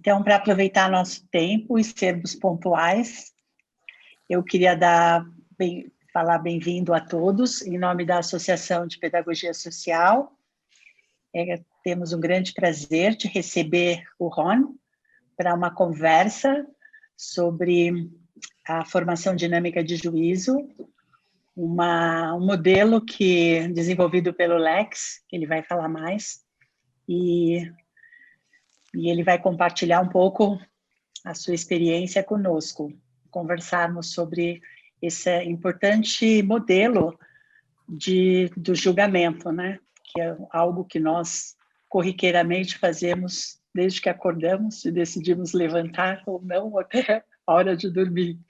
Então, para aproveitar nosso tempo e sermos pontuais, eu queria falar bem-vindo a todos, em nome da Associação de Pedagogia Social. Temos um grande prazer de receber o Ron para uma conversa sobre a formação dinâmica de juízo, um modelo desenvolvido pelo Lex, que ele vai falar mais, e ele vai compartilhar um pouco a sua experiência conosco, conversarmos sobre esse importante modelo do julgamento, né? Que é algo que nós corriqueiramente fazemos desde que acordamos e decidimos levantar ou não até a hora de dormir.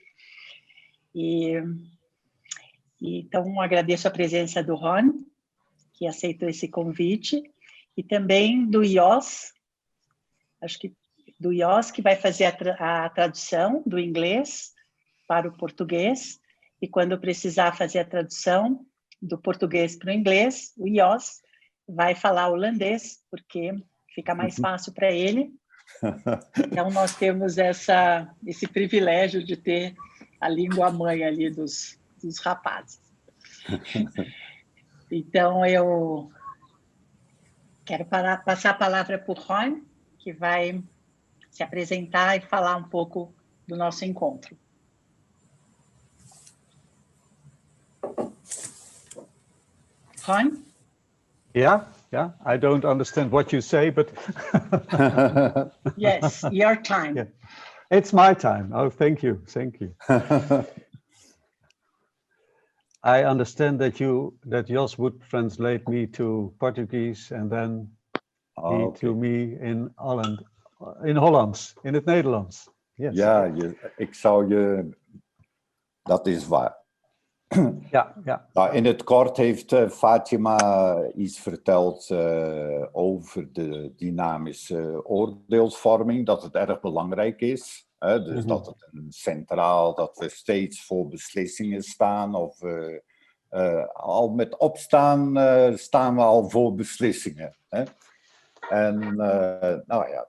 Então, agradeço a presença do Ron, que aceitou esse convite, e também do Ios, que vai fazer a tradução do inglês para o português, e quando precisar fazer a tradução do português para o inglês, o Ios vai falar holandês, porque fica mais fácil para ele. Então, nós temos esse privilégio de ter a língua-mãe ali dos rapazes. Então, eu quero passar a palavra para o Ron, que vai se apresentar e falar um pouco do nosso encontro. Ron? Yeah, I don't understand what you say, but... Yes, your time. Yeah. It's my time. Oh, thank you. I understand that Jos would translate me to Portuguese and then to me in Hollands, in het Nederlands. Yes. Ja, ik zou je... Dat is waar. Ja. Nou, in het kort heeft Fatima iets verteld over de dynamische oordeelsvorming, dat het erg belangrijk is. Dus dat het dat we steeds voor beslissingen staan, of al met opstaan staan we al voor beslissingen. En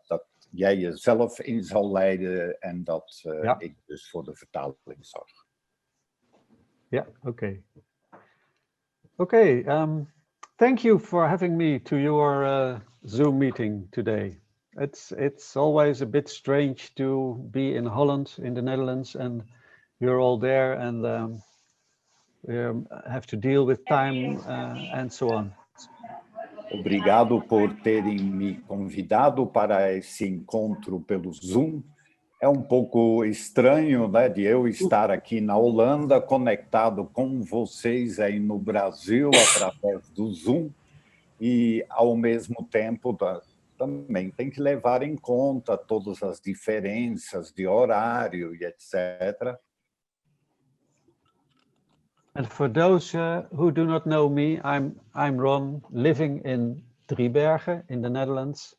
dat jij jezelf in zal leiden en dat ik dus voor de vertaling zorg. Yeah, okay. Thank you for having me to your Zoom meeting today. It's always a bit strange to be in Holland, in the Netherlands, and you're all there, and have to deal with time and so on. Obrigado por terem me convidado para esse encontro pelo Zoom. É um pouco estranho, né, de eu estar aqui na Holanda, conectado com vocês aí no Brasil, através do Zoom, e, ao mesmo tempo, também tem que levar em conta todas as diferenças de horário e etc. And for those who do not know me, I'm Ron, living in Driebergen, in the Netherlands.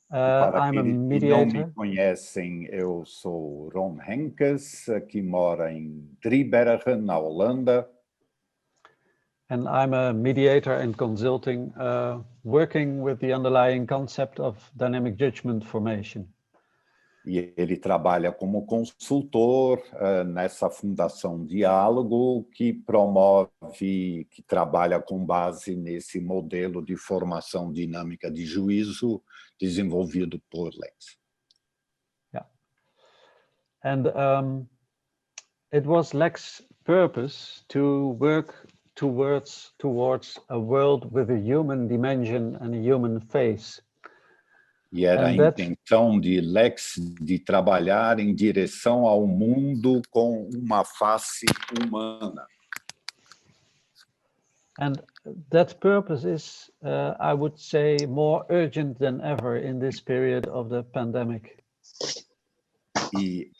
Para I'm a aqueles que mediator. não me conhecem, eu sou Ron Henks, que mora em Driebergen, na Holanda. And I'm a mediator and consulting, working with the underlying concept of dynamic judgment formation. E ele trabalha como consultor nessa Fundação Dialoog, que promove, que trabalha com base nesse modelo de formação dinâmica de juízo desenvolvido por Lex. Yeah. And it was Lex's purpose to work towards a world with a human dimension and a human face. E era a intenção de Lex de trabalhar em direção ao mundo com uma face humana. And that purpose is, I would say, more urgent than ever in this period of the pandemic. E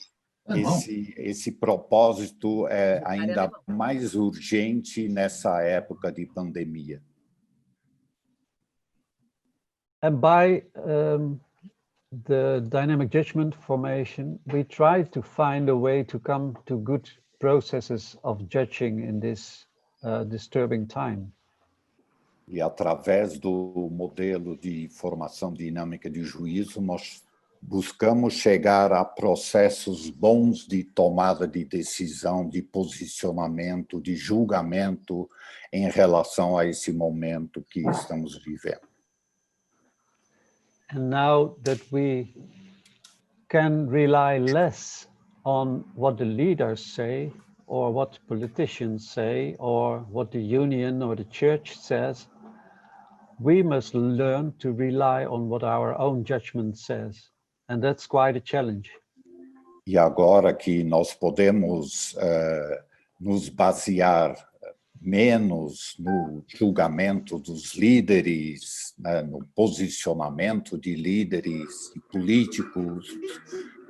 esse propósito é ainda mais urgente nessa época de pandemia. And by the dynamic judgment formation, we try to find a way to come to good processes of judging in this disturbing time. E através do modelo de formação dinâmica de juízo, nós buscamos chegar a processos bons de tomada de decisão, de posicionamento, de julgamento em relação a esse momento que estamos vivendo. And now that we can rely less on what the leaders say, or what politicians say, or what the union or the church says, we must learn to rely on what our own judgment says. And that's quite a challenge. E agora que nós podemos nos basear menos no julgamento dos líderes, né, no posicionamento de líderes e políticos,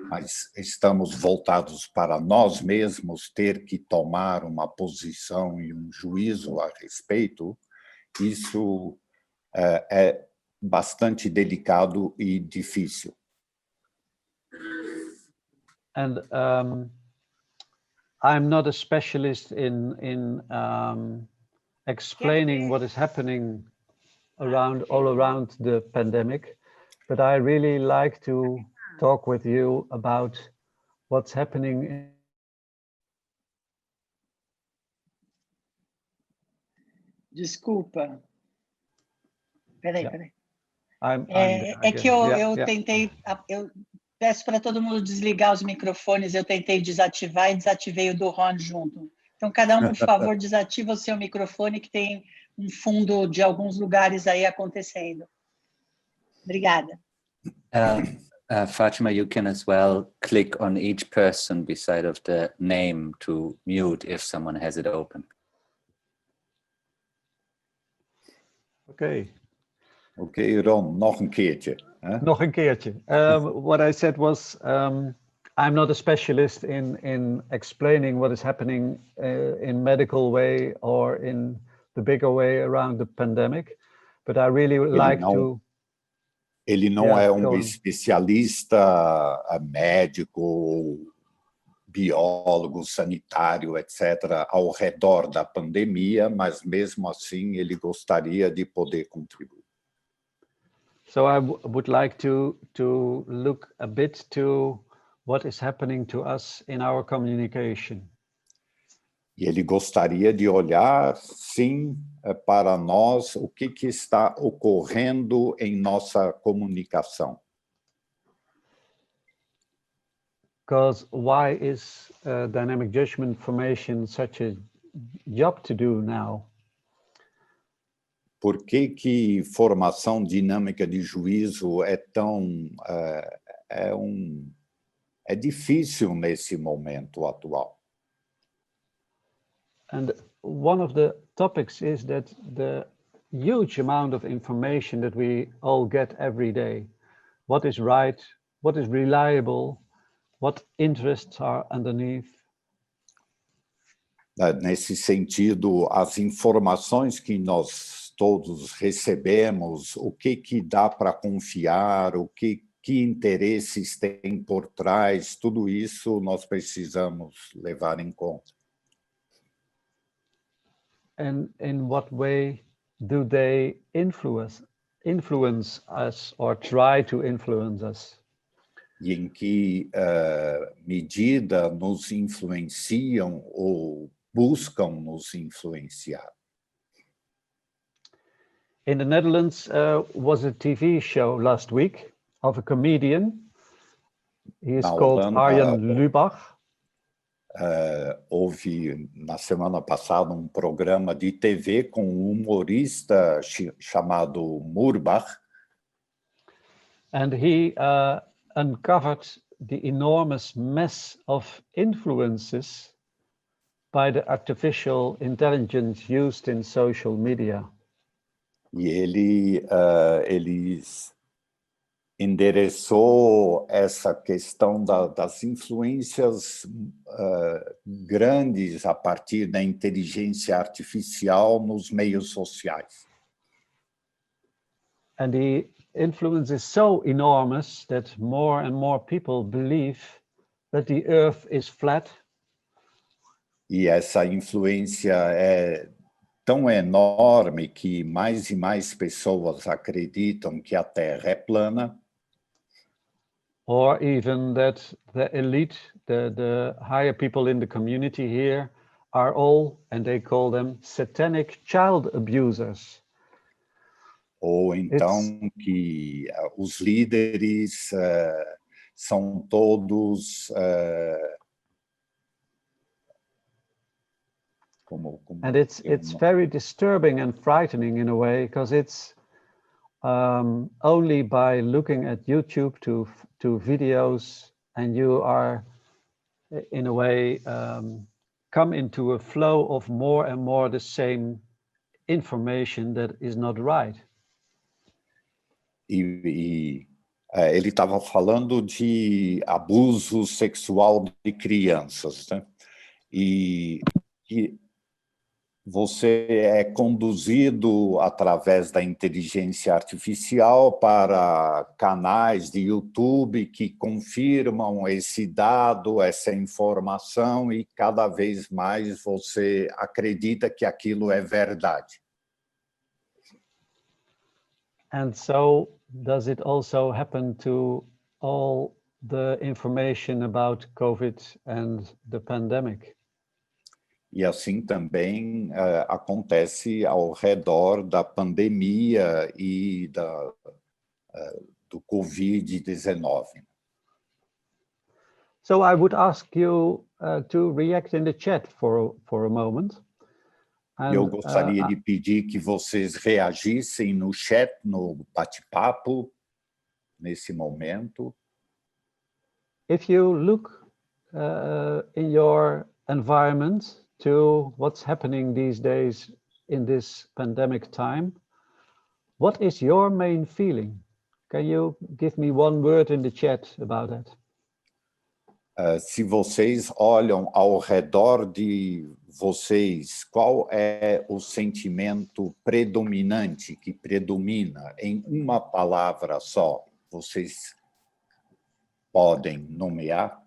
mas estamos voltados para nós mesmos ter que tomar uma posição e um juízo a respeito, isso é bastante delicado e difícil. And I'm not a specialist in explaining what is happening all around the pandemic, but I really like to talk with you about what's happening. Desculpa. Peraí. Eu tentei... Eu peço para todo mundo desligar os microfones, eu tentei desativar e desativei o do Ron junto. Então, cada um, por favor, desativa o seu microfone, que tem um fundo de alguns lugares aí acontecendo. Obrigada. Fatima, you can as well click on each person beside of the name to mute if someone has it open. Okay. Okay, Ron, nog een keertje. Nog een keertje. What I said was, I'm not a specialist in explaining what is happening in medical way or in the bigger way around the pandemic, but I really would like to... Ele não é um especialista médico, biólogo, sanitário, etc., ao redor da pandemia, mas mesmo assim ele gostaria de poder contribuir. So I would like to look a bit to what is happening to us in our communication. E ele gostaria de olhar, sim, para nós o que está ocorrendo em nossa comunicação. Because why is dynamic judgment formation such a job to do now? Por que formação dinâmica de juízo é tão difícil nesse momento atual? And one of the topics is that the huge amount of information that we all get every day, what is right, what is reliable, what interests are underneath. Nesse sentido, as informações que nós todos recebemos, o que dá para confiar, que interesses tem por trás, tudo isso nós precisamos levar em conta. And in what way do they influence us or try to influence us? E em que medida nos influenciam ou buscam nos influenciar? In the Netherlands was a TV show last week of a comedian. He is called Arjen Lubach. Houve, na semana passada, um programa de TV com um humorista chamado Murbach. And he uncovered the enormous mess of influences by the artificial intelligence used in social media. E ele endereçou essa questão das influências grandes a partir da inteligência artificial nos meios sociais. And the influence is so enormous that more and more people believe that the earth is flat. E essa influência é tão enorme que mais e mais pessoas acreditam que a Terra é plana. or even that the elite, the higher people in the community here are all, and they call them satanic child abusers. Ou então que os líderes são todos and it's very disturbing and frightening in a way, because it's only by looking at YouTube to videos, and you are in a way come into a flow of more and more the same information that is not right. Ele estava falando de abuso sexual de crianças, né? E você é conduzido através da inteligência artificial para canais de YouTube que confirmam esse dado, essa informação, e cada vez mais você acredita que aquilo é verdade. And so does it also happen to all the information about COVID and the pandemic? E assim também acontece ao redor da pandemia e do Covid-19. So I would ask you to react in the chat for a moment. And, eu gostaria de pedir que vocês reagissem no chat, no bate-papo, nesse momento. If you look in your environment to what's happening these days in this pandemic time, what is your main feeling? Can you give me one word in the chat about that? Se vocês olham ao redor de vocês, qual é o sentimento predominante, que predomina em uma palavra só? Vocês podem nomear?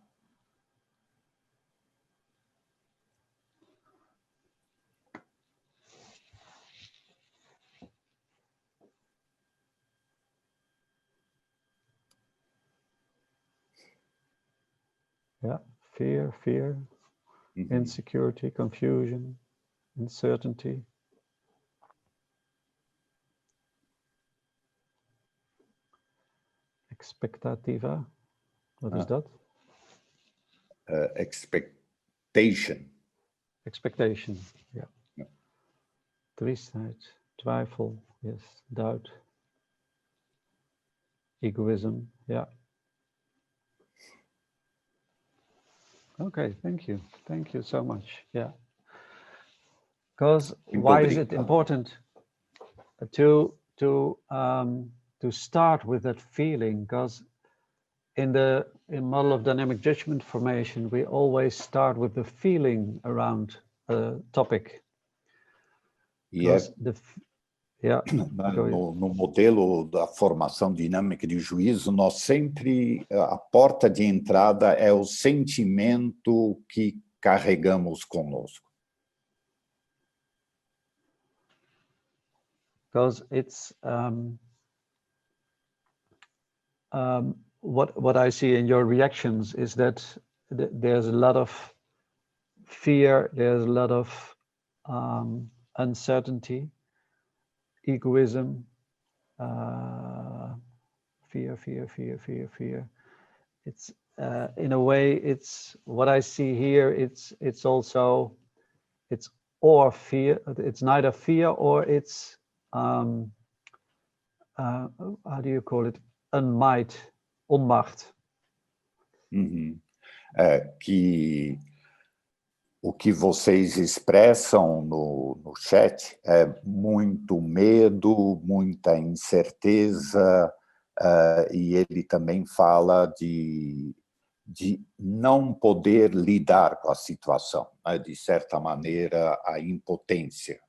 Yeah, fear, insecurity, confusion, uncertainty. Expectativa, what is that? Expectation. Expectation, yeah. Triestheid, twijfel, yes, doubt. Egoism, yeah. Okay, thank you so much. Yeah, because why is it important to start with that feeling? Because in model of dynamic judgment formation, we always start with the feeling around a topic. Yes. No modelo da formação dinâmica de juízo, nós sempre, a porta de entrada é o sentimento que carregamos conosco. Because it's what I see in your reactions is that there's a lot of fear, there's a lot of uncertainty, egoism, fear. It's in a way, it's what I see here. It's also or fear. It's neither fear or it's how do you call it? Onmacht. Que o que vocês expressam no chat é muito medo, muita incerteza, e ele também fala de não poder lidar com a situação, né? De certa maneira, a impotência.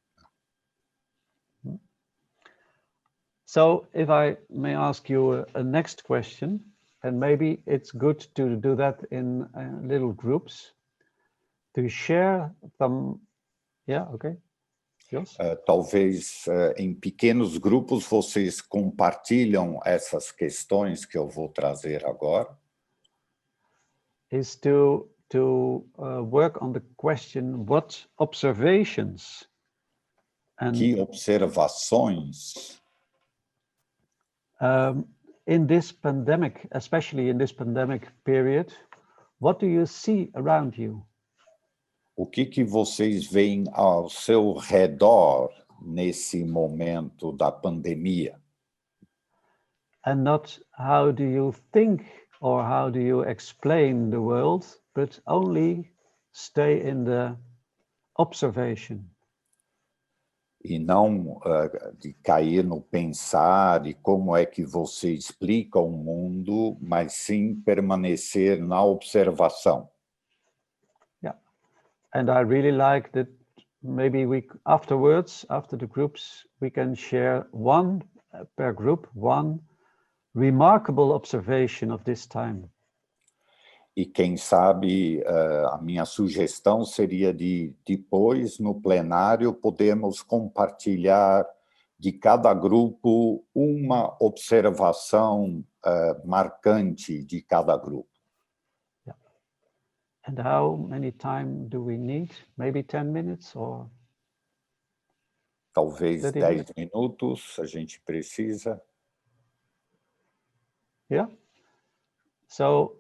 So, if I may ask you a next question, and maybe it's good to do that in little groups. To share some, yeah, okay. Jos? Talvez em pequenos grupos vocês compartilham essas questões que eu vou trazer agora. Is to work on the question, what observations and Que observações in this pandemic, especially in this pandemic period, what do you see around you? o que vocês veem ao seu redor nesse momento da pandemia? And not how do you think or how do you explain the world, but only stay in the observation. E não de cair no pensar e como é que você explica o mundo, mas sim permanecer na observação. Yeah, and I really like that maybe afterwards, after the groups, we can share one per group, one remarkable observation of this time. E quem sabe, a minha sugestão seria de, depois, no plenário, podemos compartilhar de cada grupo uma observação marcante de cada grupo. Yeah. And how many time do we need? Maybe 10 minutes or? Talvez 10 minutos a gente precisa. Yeah. So,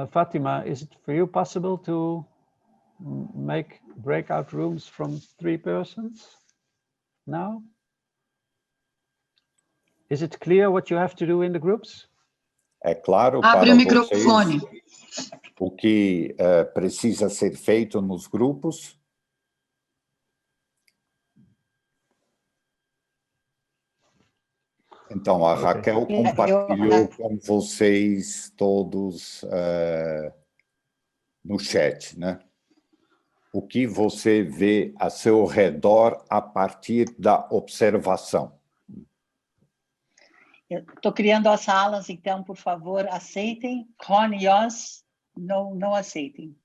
Fatima, is it for you possible to make breakout rooms from 3 persons now? Is it clear what you have to do in the groups? É claro Abre para o microfone. vocês o que precisa ser feito nos grupos? Então, a Raquel compartilhou com vocês todos no chat, né? O que você vê a seu redor a partir da observação. Eu estou criando as salas, então, por favor, aceitem. Ron e Jos, não aceitem.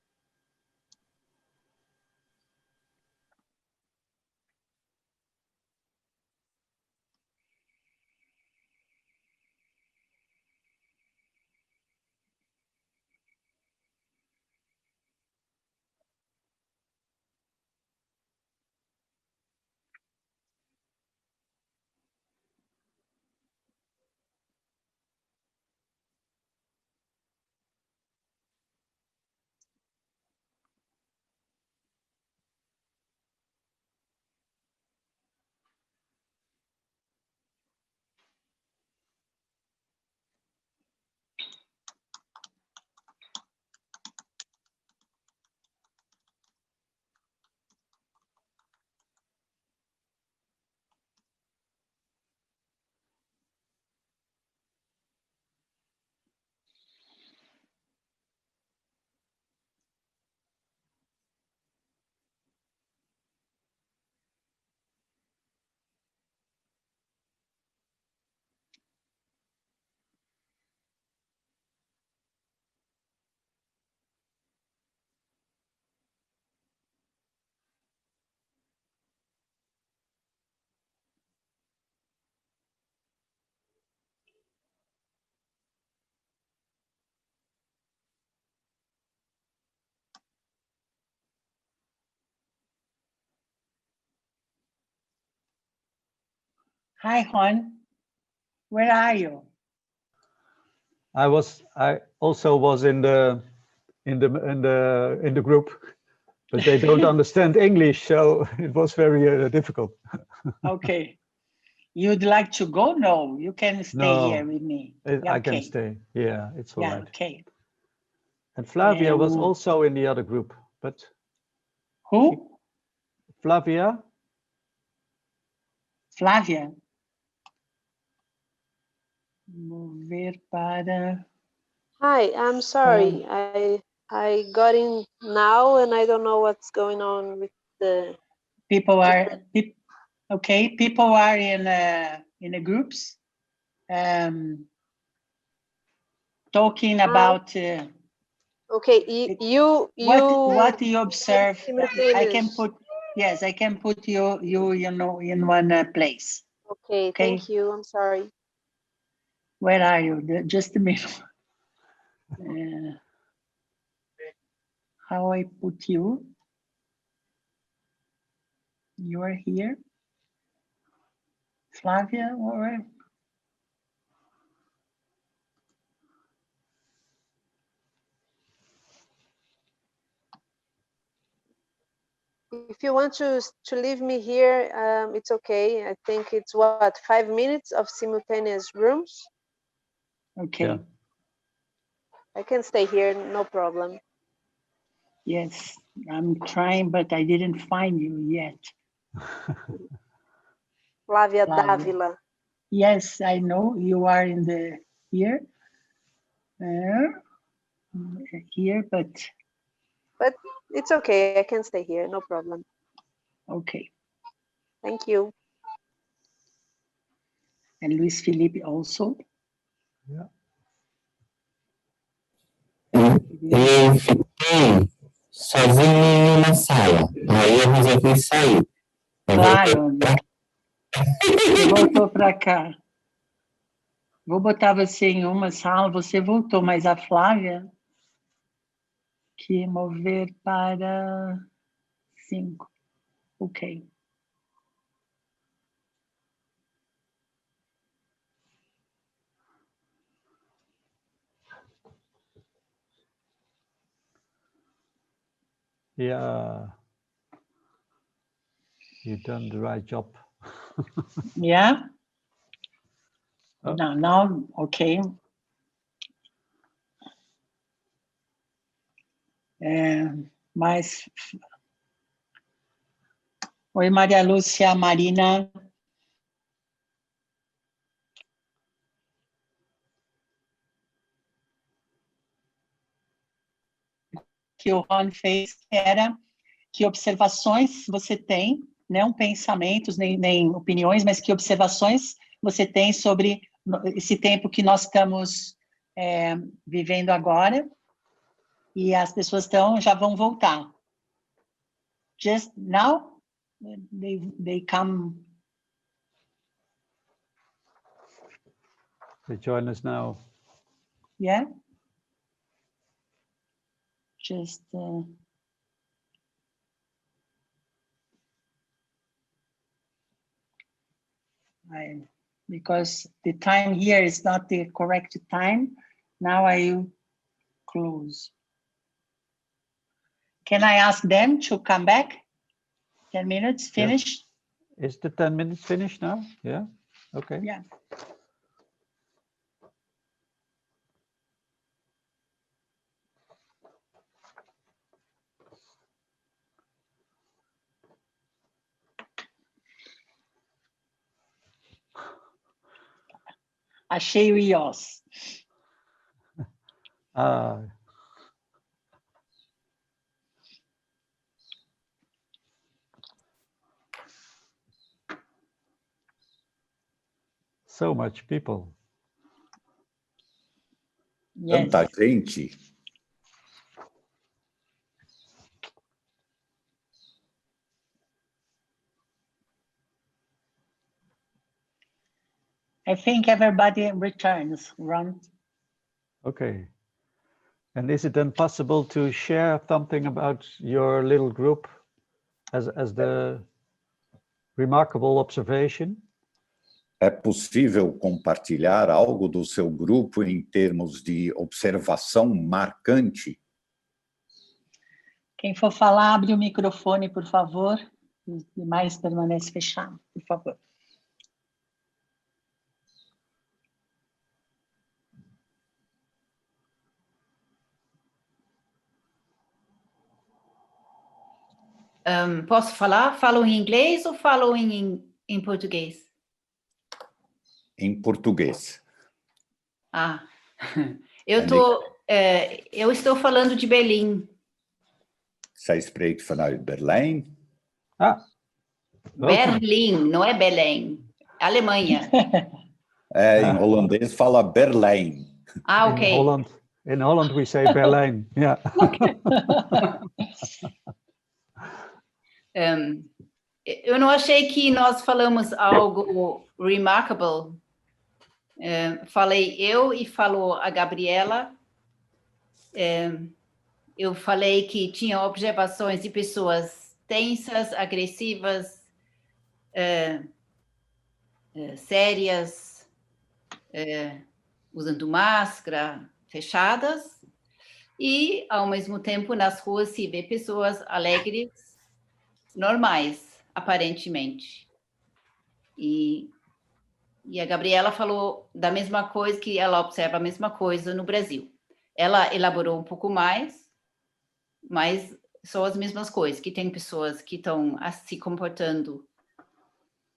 Hi, Ron. Where are you? I also was in the group, but they don't understand English, so it was very difficult. Okay. You'd like to go? No, you can stay here with me. I can stay. Yeah, it's all right. Okay. And Flavia was also in the other group, but who? Flavia. Flávia. Mover para. Hi, I'm sorry. I got in now and I don't know what's going on with the People are okay. People are in the groups, talking about. Okay, you. What do you observe? I can put. Yes, I can put you know, in one place. Okay, thank you. I'm sorry. Where are you? Just a minute. How I put you? You are here. Flavia, all right. If you want to leave me here, it's okay. I think it's what, 5 minutes of simultaneous rooms. Okay. Yeah. I can stay here, no problem. Yes, I'm trying, but I didn't find you yet. Flavia Flavia. Davila. Yes, I know you are in the here, but it's okay. I can stay here, no problem. okay. Thank you. And Luis Felipe also. Yeah. Eu fiquei sozinho em uma sala. Aí eu resolvi sair. Claro. Você voltou para cá. Vou botar você em uma sala, você voltou, mas a Flávia que mover para 5. Ok. Yeah. You've done the right job. Yeah? Oh. Now, okay. Mas... Oi, Maria Lúcia, Marina. Que o Ron fez era que observações você tem, não pensamentos, nem opiniões, mas que observações você tem sobre esse tempo que nós estamos vivendo agora, e as pessoas já vão voltar. Just now, they come. They join us now. Yeah? Just... because the time here is not the correct time, now I close. Can I ask them to come back? 10 minutes, finished? Yeah. Is the 10 minutes finished now? Yeah, okay. Yeah. Achei o iOS. So much people. Yes. Tanta gente. I think everybody returns, Ron. Okay. And is it then possible to share something about your little group as the remarkable observation? É possível compartilhar algo do seu grupo em termos de observação marcante? Quem for falar, abre o microfone, por favor. Os demais permanece fechado, por favor. Posso falar? Falo em inglês ou falo em português? Em português. Eu estou falando de Berlim. Zij spreekt vanuit Berlijn. Berlim, não é Belém. Alemanha. Em holandês fala Berlijn. Ok. In Holland we say Berlijn. Yeah. Eu não achei que nós falamos algo remarkable. Falei eu e falou a Gabriela. Eu falei que tinha observações de pessoas tensas, agressivas, sérias, usando máscara, fechadas, e, ao mesmo tempo, nas ruas se vê pessoas alegres, normais, aparentemente. E a Gabriela falou da mesma coisa, que ela observa a mesma coisa no Brasil. Ela elaborou um pouco mais, mas são as mesmas coisas, que tem pessoas que estão se comportando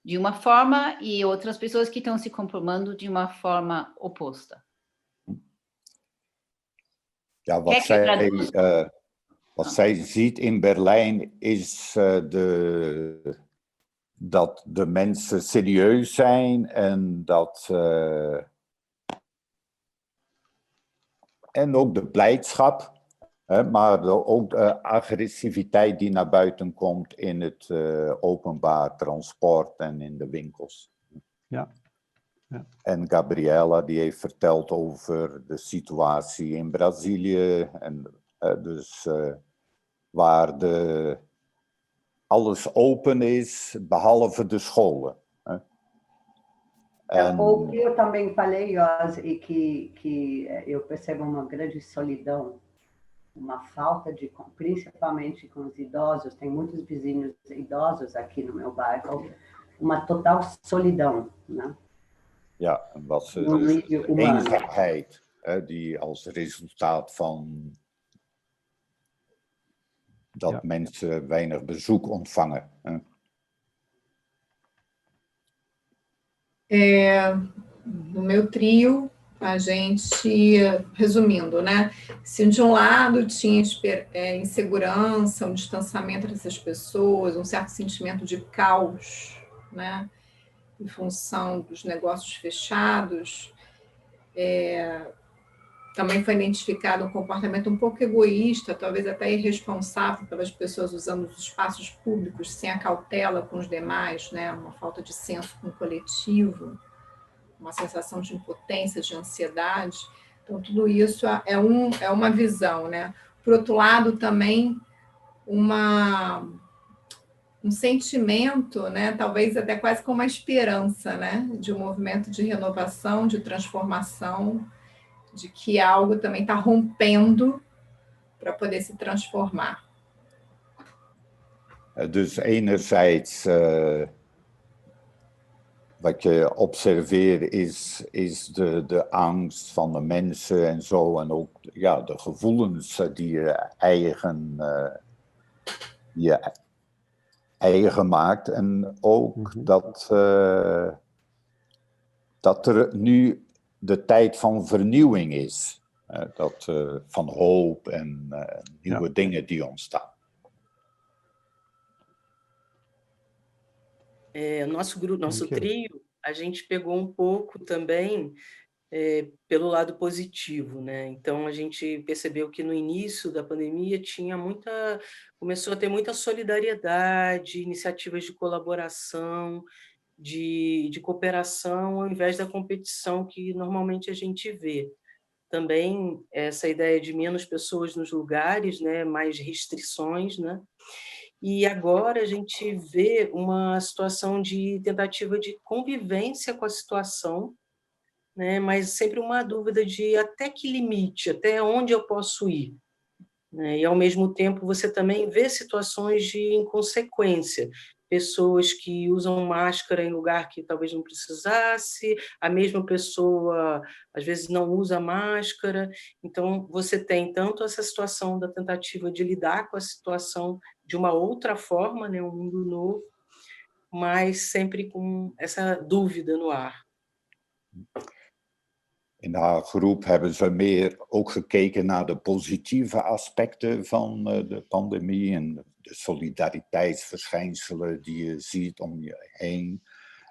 de uma forma e outras pessoas que estão se comportando de uma forma oposta. Ja, wat zij ziet in Berlijn is dat de mensen serieus zijn en en ook de blijdschap, maar ook de agressiviteit die naar buiten komt in het openbaar transport en in de winkels. Ja. Ja. En Gabriela die heeft verteld over de situatie in Brazilië en waar alles open is, behalve de scholen. O que eu também falei, e que eu percebo uma grande solidão, uma falta de, principalmente com os idosos, tem muitos vizinhos idosos aqui no meu bairro, uma total solidão, né? Ja, wat ze dus eenzaamheid, die als resultaat van dat mensen weinig bezoek ontvangen. No meu trio, a gente, resumindo, né? Se de um lado tinha insegurança, um distanciamento dessas pessoas, um certo sentimento de caos, né? Em função dos negócios fechados, também foi identificado um comportamento um pouco egoísta, talvez até irresponsável pelas pessoas usando os espaços públicos sem a cautela com os demais, né? Uma falta de senso com o coletivo, uma sensação de impotência, de ansiedade. Então, tudo isso é uma visão, né? Por outro lado, também um sentimento, né? Talvez até quase como uma esperança, né? De um movimento de renovação, de transformação, de que algo também está rompendo para poder se transformar. Dus enerzijds wat je observeert is de angst van de mensen en zo, en ook ja, de gevoelens die je eigen maakt, en ook dat er nu de tijd van vernieuwing is, van hoop en nieuwe dingen die ontstaan. Nosso grupo, nosso trio, a gente pegou um pouco também pelo lado positivo, né? Então a gente percebeu que no início da pandemia começou a ter muita solidariedade, iniciativas de colaboração, de cooperação, ao invés da competição que normalmente a gente vê. Também essa ideia de menos pessoas nos lugares, né? Mais restrições, né? E agora a gente vê uma situação de tentativa de convivência com a situação, né? Mas sempre uma dúvida de até que limite, até onde eu posso ir, né? E, ao mesmo tempo, você também vê situações de inconsequência, pessoas que usam máscara em lugar que talvez não precisasse, a mesma pessoa, às vezes, não usa máscara. Então, você tem tanto essa situação da tentativa de lidar com a situação de uma outra forma, né, um mundo novo, mas sempre com essa dúvida no ar. In haar groep hebben ze meer ook gekeken naar de positieve aspecten van de pandemie en de solidariteitsverschijnselen die je ziet om je heen.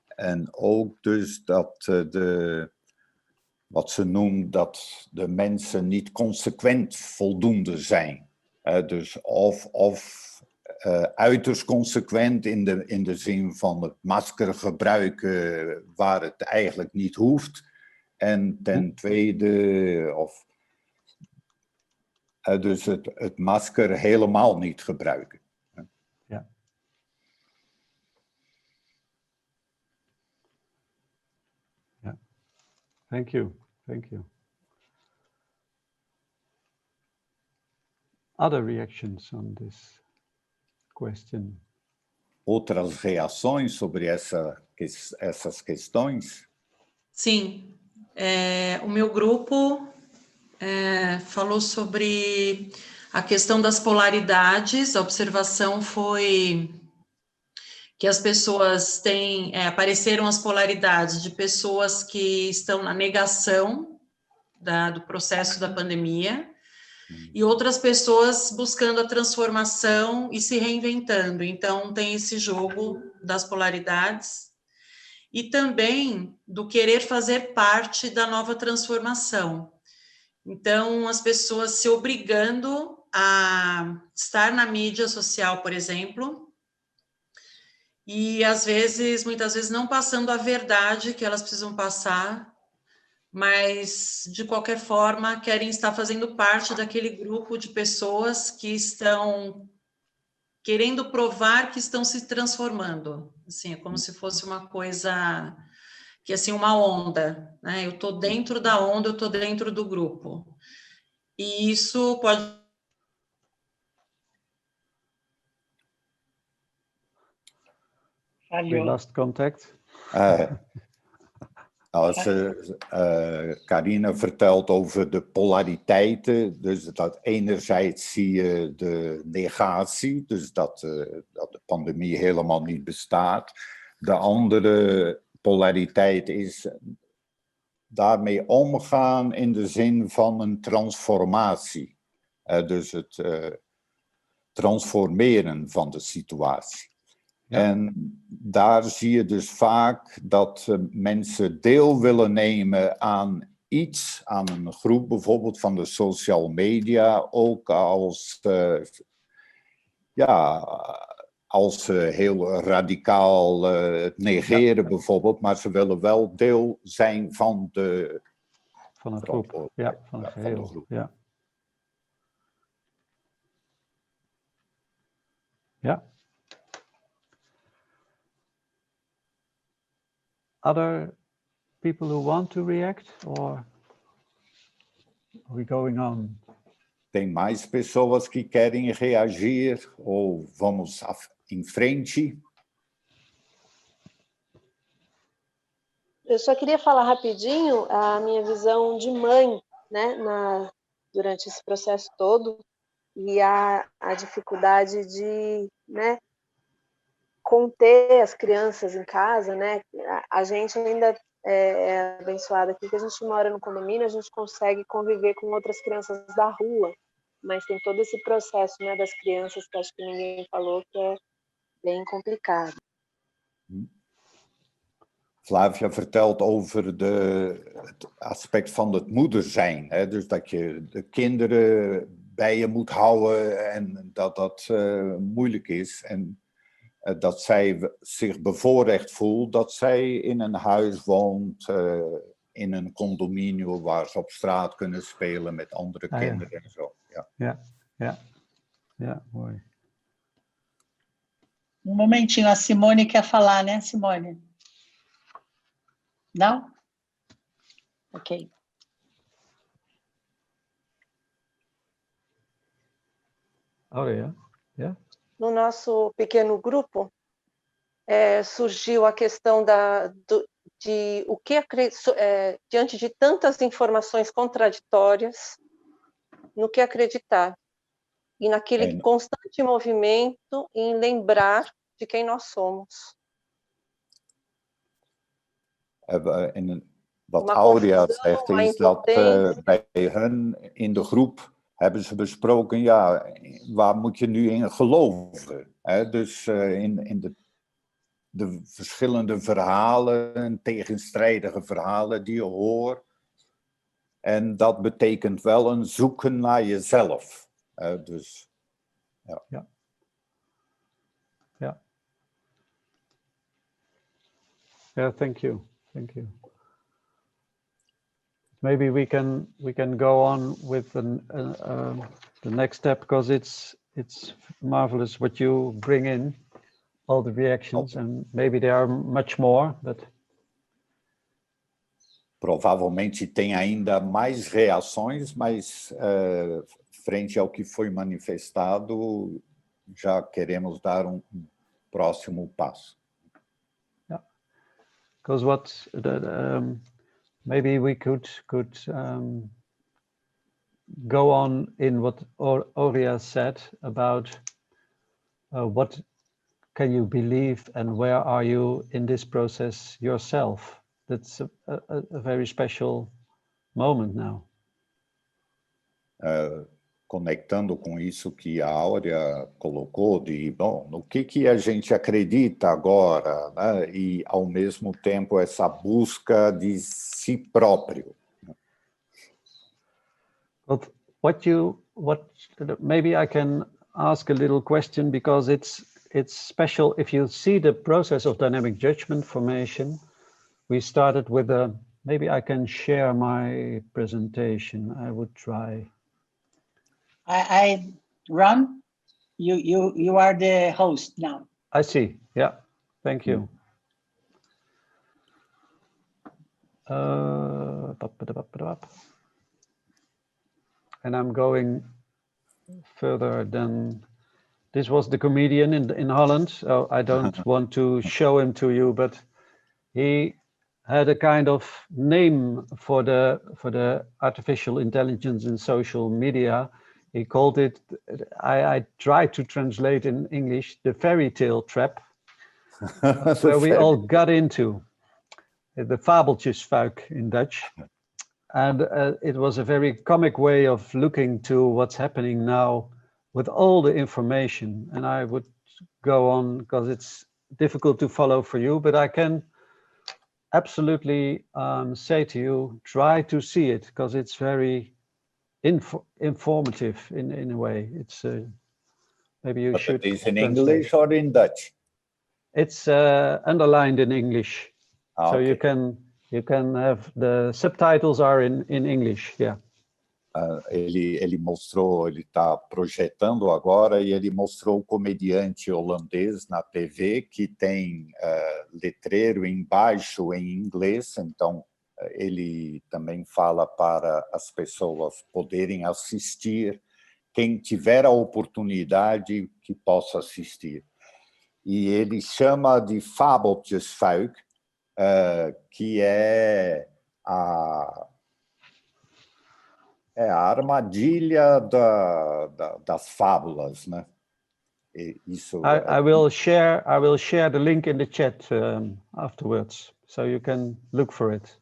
En ook dus wat ze noemt, dat de mensen niet consequent voldoende zijn. Dus of uiterst consequent in de zin van het masker gebruiken waar het eigenlijk niet hoeft. En ten tweede, dus het masker helemaal niet gebruiken. Ja. Ja. Thank you. Thank you. Other reactions on this question? Outras reações sobre essas questões? Sim, o meu grupo falou sobre a questão das polaridades. A observação foi que as pessoas apareceram as polaridades de pessoas que estão na negação do processo da pandemia, e outras pessoas buscando a transformação e se reinventando. Então, tem esse jogo das polaridades e também do querer fazer parte da nova transformação. Então, as pessoas se obrigando a estar na mídia social, por exemplo, e muitas vezes não passando a verdade que elas precisam passar, mas, de qualquer forma, querem estar fazendo parte daquele grupo de pessoas que estão querendo provar que estão se transformando. Assim, é como se fosse uma coisa, que assim, uma onda, né? Eu estou dentro da onda, eu estou dentro do grupo. E isso pode... We lost contact. Als Carina vertelt over de polariteiten, dus dat enerzijds zie je de negatie, dus dat de pandemie helemaal niet bestaat. De andere polariteit is daarmee omgaan in de zin van een transformatie. Dus het transformeren van de situatie. Ja. En daar zie je dus vaak dat mensen deel willen nemen aan iets, aan een groep bijvoorbeeld van de social media, ook als heel radicaal het negeren bijvoorbeeld, maar ze willen wel deel zijn van de groep. Ja, van het geheel. Van de groep. Ja. Ja. Other people who want to react, or are we going on? Tem mais pessoas que querem reagir, ou vamos em frente? Eu só queria falar rapidinho a minha visão de mãe, né, durante esse processo todo, e a dificuldade de, né, conter as crianças em casa, né? A gente ainda é abençoado aqui, que a gente mora no condomínio, a gente consegue conviver com outras crianças da rua, mas tem todo esse processo, né, das crianças que acho que ninguém falou, que é bem complicado. Flavia vertelt over het aspect van het moeder zijn. Hè? Dus dat je de kinderen bij je moet houden en dat moeilijk is. En dat zij zich bevoorrecht voelt dat zij in een huis woont, in een condominium waar ze op straat kunnen spelen met andere kinderen en zo. Ja, mooi. Momentinho, a Simone quer falar, né, Simone? Não? Ok. Oh, yeah. No nosso pequeno grupo, surgiu a questão de o que diante de tantas informações contraditórias, no que acreditar, e naquele constante movimento em lembrar de quem nós somos. Wat Aurea zegt is dat bij hun in de groep hebben ze besproken, waar moet je nu in geloven? Dus in de verschillende verhalen, tegenstrijdige verhalen die je hoort. En dat betekent wel een zoeken naar jezelf. Dus, ja. Yeah, thank you. Maybe we can go on with the next step, because it's marvelous what you bring in, all the reactions, and maybe there are much more, but provavelmente tem ainda mais reações, mas frente ao que foi manifestado, já queremos dar próximo passo. Yeah, because maybe we could go on in what Aurea said about what can you believe and where are you in this process yourself. That's a very special moment now. Conectando com isso que a Áurea colocou, no que a gente acredita agora, né? E, ao mesmo tempo, essa busca de si próprio. But maybe I can ask a little question, because it's special. If you see the process of dynamic judgment formation, we started with maybe I can share my presentation. I would try. Ron, you are the host now. I see. Yeah, thank you. And I'm going further than this. Was the comedian in Holland. So I don't want to show him to you, but he had a kind of name for the artificial intelligence in social media. He called it, I tried to translate in English, the fairy tale trap, where we all got into, the fabeltjesfuik in Dutch. And it was a very comic way of looking to what's happening now with all the information. And I would go on, because it's difficult to follow for you, but I can absolutely say to you, try to see it, because it's very informative in a way. It's maybe you should. It is in English or in Dutch? It's underlined in English, so okay. you can have the subtitles are in English. Yeah. Ele mostrou, ele está projetando agora, e ele mostrou o comediante holandês na TV que tem letreiro embaixo em inglês, então ele também fala para as pessoas poderem assistir, quem tiver a oportunidade que possa assistir. E ele chama de fabeltjesfuik, que é a armadilha das fábulas, né? Isso. I will share the link in the chat afterwards, so you can look for it.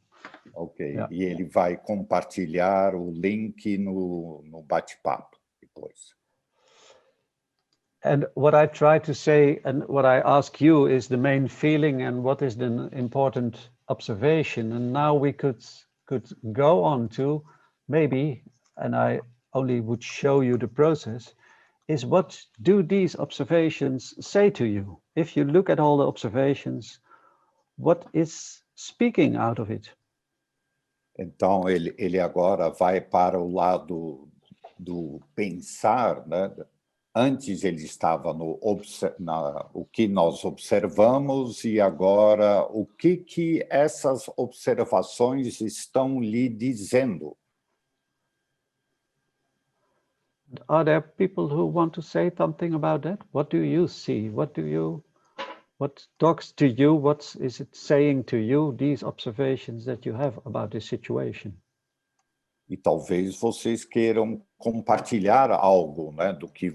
Ok, yeah. E ele vai compartilhar o link no bate-papo depois. And what I try to say and what I ask you is the main feeling and what is the important observation. And now we could go on to maybe, and I only would show you the process, is what do these observations say to you? If you look at all the observations, what is speaking out of it? Então, ele agora vai para o lado do pensar, né? Antes ele estava o que nós observamos, e agora o que essas observações estão lhe dizendo. Are there people who want to say something about that? What do you see? What talks to you? What is it saying to you, these observations that you have about this situation? E talvez vocês queiram compartilhar algo, né, do que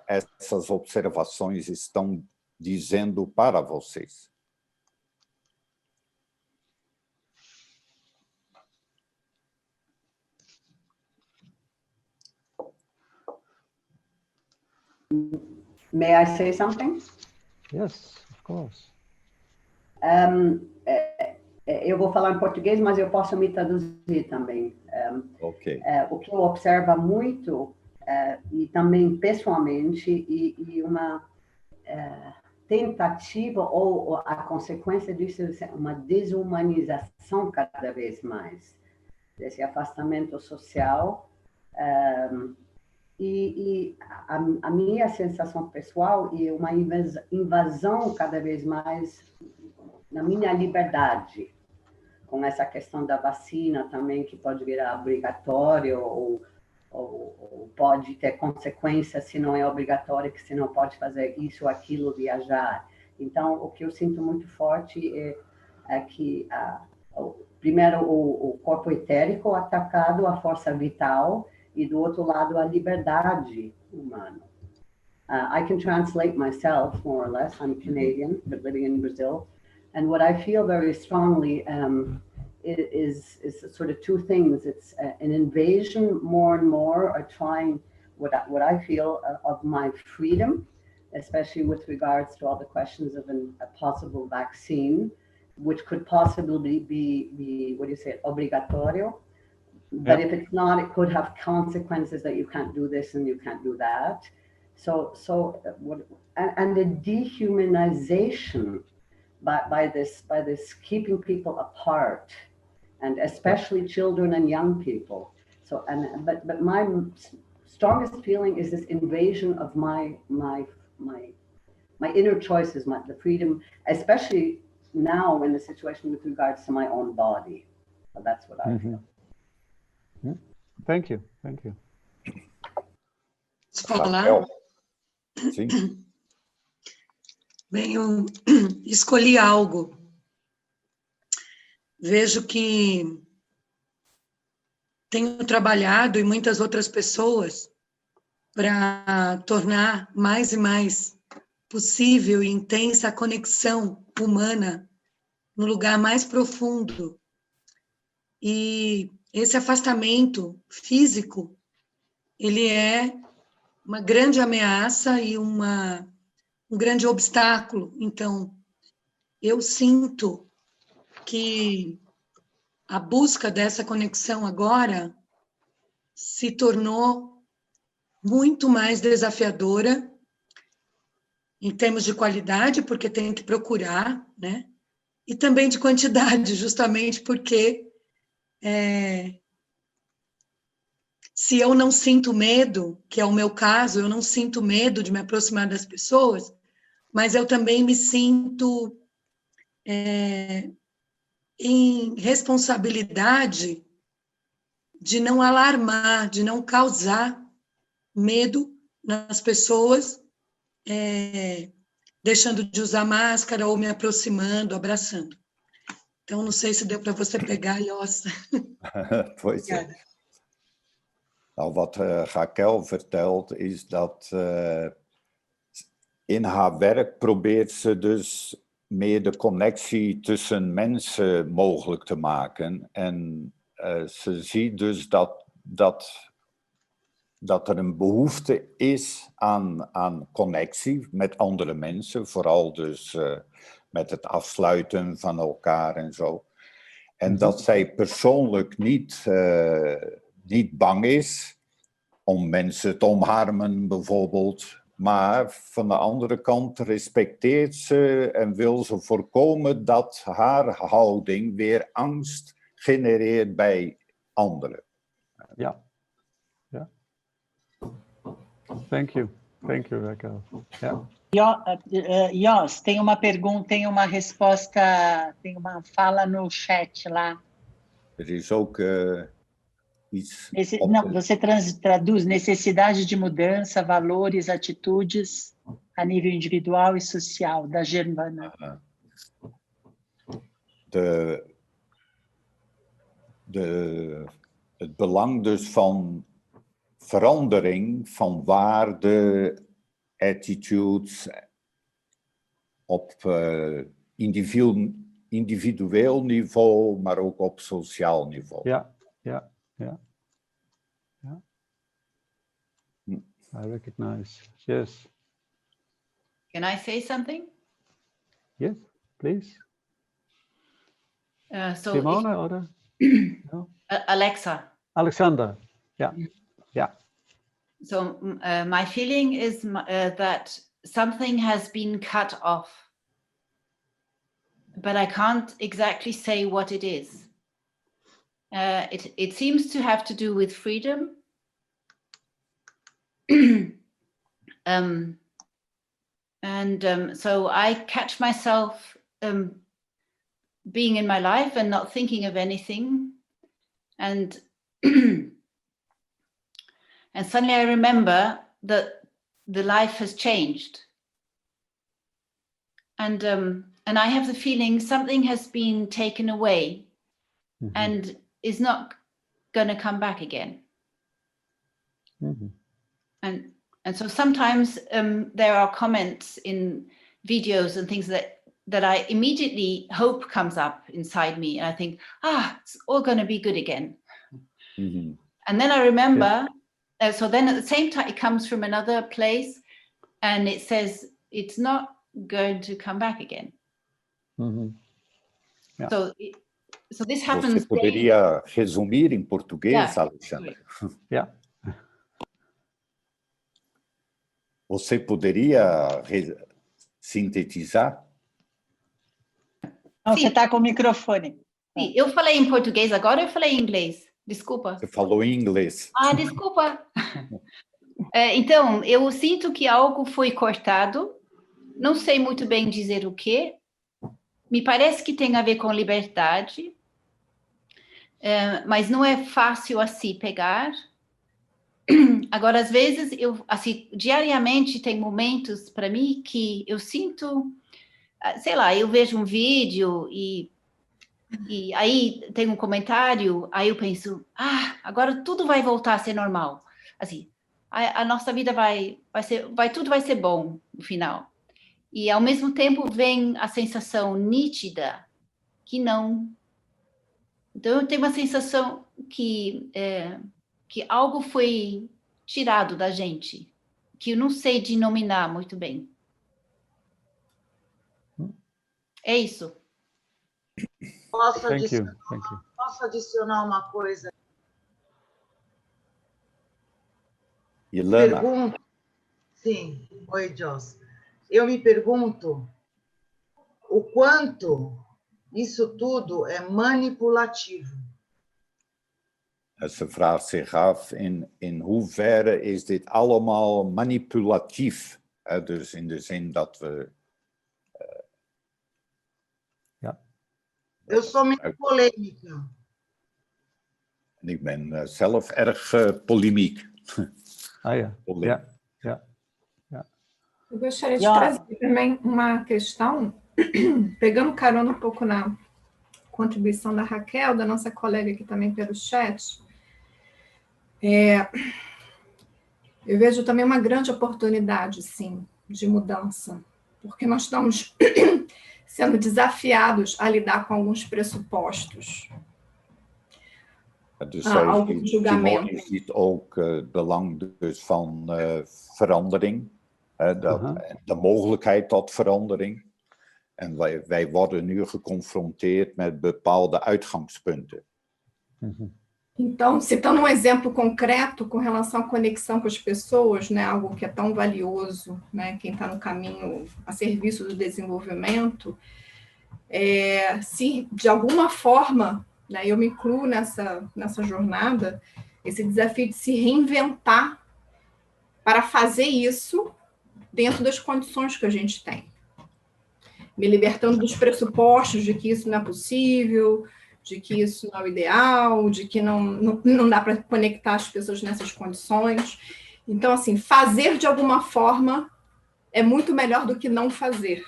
essas observações estão dizendo para vocês. May I say something? Yes, of course. Eu vou falar em português, mas eu posso me traduzir também. Ok. O que eu observo muito, e também pessoalmente, e uma tentativa ou a consequência disso é uma desumanização cada vez mais, desse afastamento social. E a minha sensação pessoal é uma invasão cada vez mais na minha liberdade, com essa questão da vacina também, que pode virar obrigatório ou pode ter consequências se não é obrigatório, que você não pode fazer isso ou aquilo, viajar. Então, o que eu sinto muito forte é que, primeiro, o corpo etérico atacado, a força vital, e do outro lado, a liberdade humana. I can translate myself, more or less. I'm Canadian, but living in Brazil. And what I feel very strongly is sort of two things. It's an invasion, more and more are trying, what I feel of my freedom, especially with regards to all the questions of a possible vaccine, which could possibly be what do you say, obligatorio. But if it's not, it could have consequences that you can't do this and you can't do that. And the dehumanization by this keeping people apart, and especially children and young people. But my strongest feeling is this invasion of my inner choices, the freedom, especially now in the situation with regards to my own body. So that's what I feel. Thank you, thank you. Falar? Sim. Bem, eu escolhi algo. Vejo que tenho trabalhado e muitas outras pessoas para tornar mais e mais possível e intensa a conexão humana no lugar mais profundo. E esse afastamento físico, ele é uma grande ameaça e um grande obstáculo. Então, eu sinto que a busca dessa conexão agora se tornou muito mais desafiadora em termos de qualidade, porque tem que procurar, né? E também de quantidade, justamente porque se eu não sinto medo, que é o meu caso, eu não sinto medo de me aproximar das pessoas, mas eu também me sinto em responsabilidade de não alarmar, de não causar medo nas pessoas, deixando de usar máscara ou me aproximando, abraçando. Então, não sei se deu para você pegar, Jossa. Pois é. Nou, wat Raquel vertelt is dat in haar werk probeert ze dus meer de connectie tussen mensen mogelijk te maken. En ze ziet dus dat er een behoefte is aan connectie met andere mensen. Vooral dus met het afsluiten van elkaar en zo. En dat zij persoonlijk niet bang is om mensen te omarmen bijvoorbeeld. Maar van de andere kant respecteert ze en wil ze voorkomen dat haar houding weer angst genereert bij anderen. Ja. Thank you, Raquel. Jos, tem uma pergunta, tem uma resposta, tem uma fala no chat lá. Er is ook iets... Não, você traduz necessidade de mudança, valores, atitudes a nível individual e social, da Germana. Het belang dus van verandering van waarden, attitudes op individueel niveau, maar ook op sociaal niveau. Ja. I recognize. Yes. Can I say something? Yes, please. Simona, or no? Alexa. Alexander. Yeah. So my feeling is that something has been cut off, but I can't exactly say what it is. It seems to have to do with freedom. So I catch myself being in my life and not thinking of anything. And and suddenly I remember that the life has changed. And I have the feeling something has been taken away and is not going to come back again. And so sometimes there are comments in videos and things that I immediately hope comes up inside me. And I think, it's all going to be good again. And then I remember, so then at the same time, it comes from another place and it says, it's not going to come back again. Yeah. So this happens. Você poderia resumir em português, Alexandre? Yeah. Você poderia sintetizar? Não, você está com o microfone. Sim, eu falei em português agora, eu falei em inglês. Desculpa. Você falou em inglês. Desculpa. Então, eu sinto que algo foi cortado. Não sei muito bem dizer o quê. Me parece que tem a ver com liberdade. Mas não é fácil assim pegar. Agora, às vezes, assim, diariamente tem momentos para mim que eu sinto, sei lá, eu vejo um vídeo e aí tem um comentário, aí eu penso, agora tudo vai voltar a ser normal. Assim, a nossa vida tudo vai ser bom no final. E ao mesmo tempo vem a sensação nítida que não. Então eu tenho uma sensação que algo foi tirado da gente, que eu não sei denominar muito bem. É isso. Posso Thank you. adicionar uma coisa? Ilana. Sim, oi, Joss. Eu me pergunto o quanto isso tudo é manipulativo. Ze vraagt zich af in hoeverre is dit allemaal manipulatief. Dus in de zin dat we... Eu sou muito polêmica. En ik ben zelf erg polemiek. Ja. Eu gostaria de trazer também uma questão, pegando carona um pouco na contribuição da Raquel, da nossa colega aqui também pelo chat. Eu vejo também uma grande oportunidade, sim, de mudança, porque nós estamos sendo desafiados a lidar com alguns pressupostos. Dus Simone ziet ook het belang dus van verandering, de mogelijkheid tot verandering. En wij worden nu geconfronteerd met bepaalde uitgangspunten. Então, citando um exemplo concreto com relação à conexão com as pessoas, né, algo que é tão valioso, né, quem está no caminho a serviço do desenvolvimento, se de alguma forma, né, eu me incluo nessa jornada, esse desafio de se reinventar para fazer isso dentro das condições que a gente tem. Me libertando dos pressupostos de que isso não é possível, de que isso não é o ideal, de que não dá para conectar as pessoas nessas condições. Então, assim, fazer de alguma forma é muito melhor do que não fazer.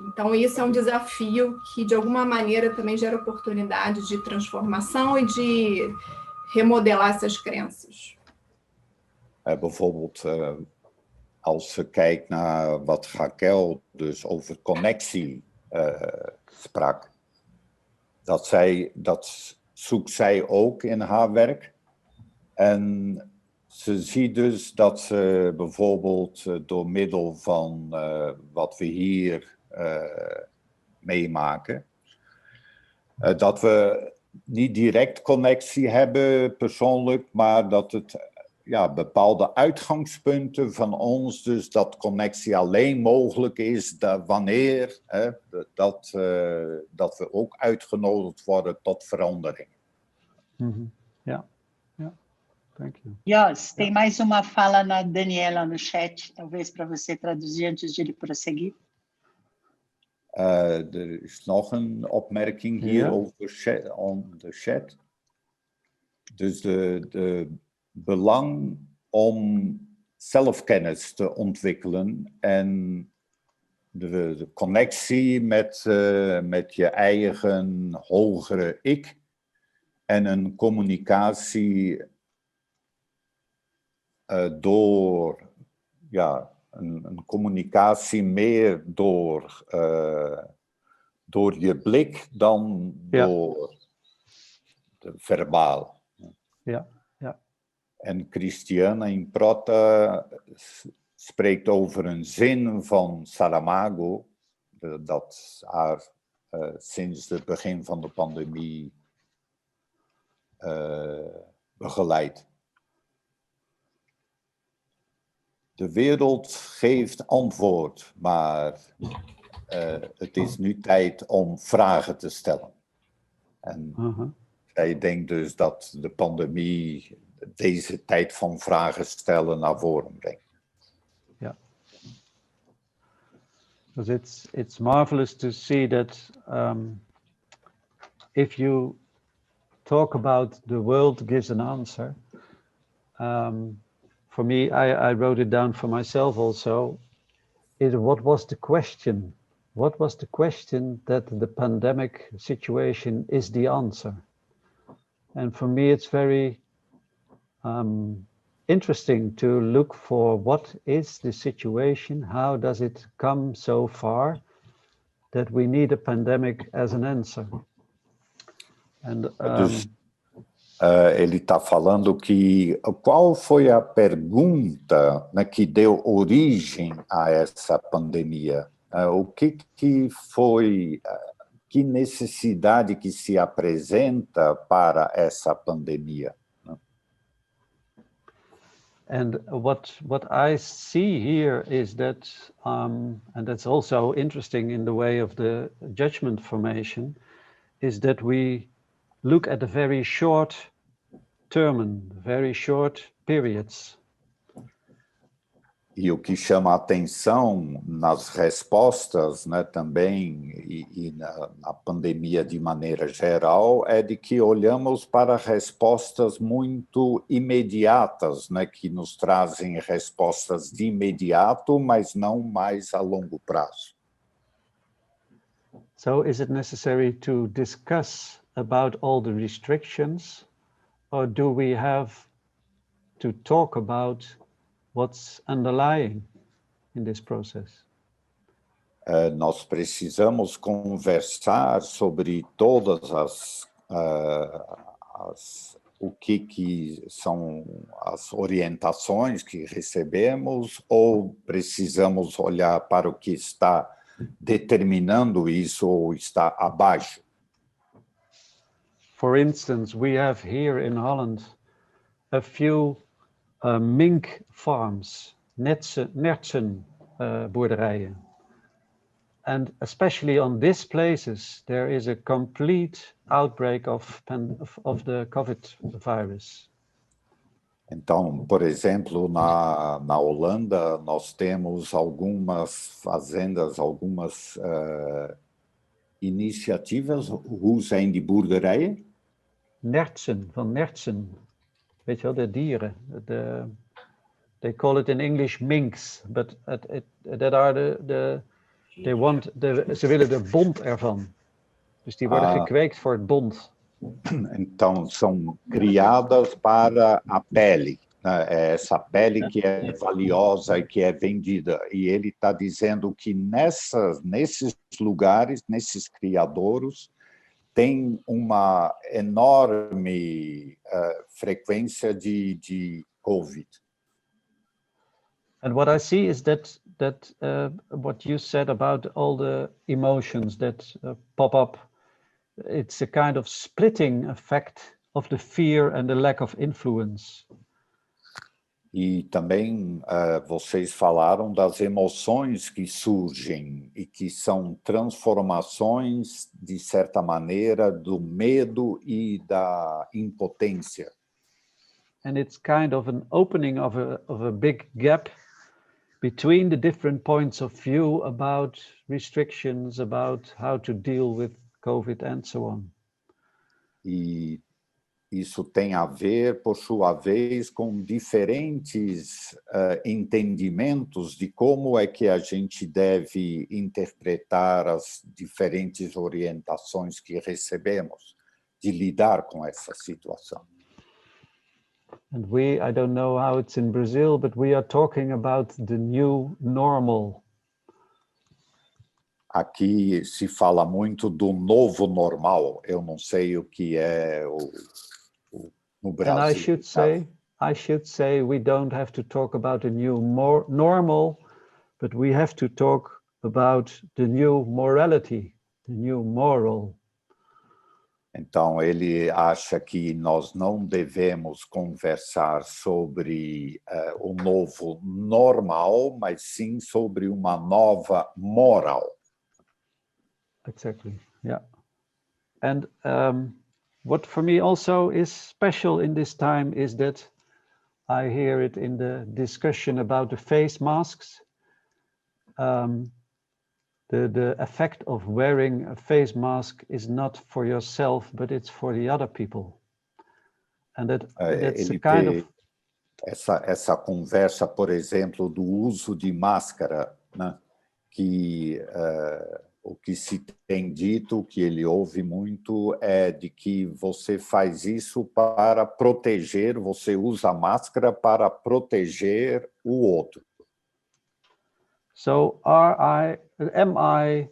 Então, isso é um desafio que, de alguma maneira, também gera oportunidade de transformação e de remodelar essas crenças. Bijvoorbeeld, als we kijken naar wat Raquel dus over connectie sprak, dat zoekt zij ook in haar werk. En ze ziet dus dat ze bijvoorbeeld door middel van wat we hier meemaken, dat we niet direct connectie hebben persoonlijk, maar dat het ja, bepaalde uitgangspunten van ons, dus dat connectie alleen mogelijk is wanneer dat we ook uitgenodigd worden tot verandering. Ja, thank you. Jos, tem mais uma fala na Daniela no chat, talvez para você traduzir antes de ele prosseguir. Er is nog een opmerking hier over de chat. Dus de belang om zelfkennis te ontwikkelen en de connectie met je eigen hogere ik en een communicatie door een communicatie meer door je blik dan door de verbaal. Ja. En Christiane in Prota spreekt over een zin van Saramago, dat haar sinds het begin van de pandemie begeleidt. De wereld geeft antwoord, maar het is nu tijd om vragen te stellen. En zij denkt dus dat de pandemie deze tijd van vragen stellen naar voren brengt. Yeah. Because it's marvelous to see that if you talk about the world gives an answer. For me, I wrote it down for myself also. What was the question? What was the question that the pandemic situation is the answer? And for me, it's very interesting to look for what is the situation, how does it come so far that we need a pandemic as an answer. And, ele está falando que qual foi a pergunta, né, que deu origem a essa pandemia? O que foi, que necessidade que se apresenta para essa pandemia? And what I see here is that, and that's also interesting in the way of the judgment formation, is that we look at the very short term, very short periods. E o que chama a atenção nas respostas, né, também, e na pandemia de maneira geral, é de que olhamos para respostas muito imediatas, né, que nos trazem respostas de imediato, mas não mais a longo prazo. So is it necessary to discuss about all the restrictions, or do we have to talk about what's underlying in this process? Nós precisamos conversar sobre todas o que são as orientações que recebemos, ou precisamos olhar para o que está determinando isso ou está abaixo? For instance, we have here in Holland a few mink farms, nertsen boerderijen. And especially on these places, there is a complete outbreak of the COVID virus. Então, por exemplo, na Holanda, nós temos algumas fazendas, algumas initiatieven. Hoe zijn die boerderijen? Nertsen, van nertsen. Weet je wel, de dieren. They call it in English minks, but that are ze willen de bont ervan. Dus die worden gekweekt voor het bont. Então, são criadas para a pele. Né? Essa pele que é valiosa e que é vendida. E ele está dizendo que nesses lugares, nesses criadouros, tem uma enorme frequência de COVID. And what I see is that what you said about all the emotions that pop up, it's a kind of splitting effect of the fear and the lack of influence. E também vocês falaram das emoções que surgem e que são transformações, de certa maneira, do medo e da impotência. And it's kind of an opening of a big gap between the different points of view about restrictions, about how to deal with COVID and so on. E isso tem a ver, por sua vez, com diferentes entendimentos de como é que a gente deve interpretar as diferentes orientações que recebemos, de lidar com essa situação. And I don't know how it's in Brazil, but we are talking about the new normal. Aqui se fala muito do novo normal. Eu não sei o que é no Brasil. And I should say we don't have to talk about a new normal, but we have to talk about the new morality, the new moral. Então, ele acha que nós não devemos conversar sobre o novo normal, mas sim sobre uma nova moral. Exactly, yeah. And what for me also is special in this time is that I hear it in the discussion about the face masks. The effect of wearing a face mask is not for yourself, but it's for the other people. And that's a kind of... Essa conversa, por exemplo, do uso de máscara, né? Que o que se tem dito, o que ele ouve muito, é de que você faz isso para proteger, você usa a máscara para proteger o outro. So am I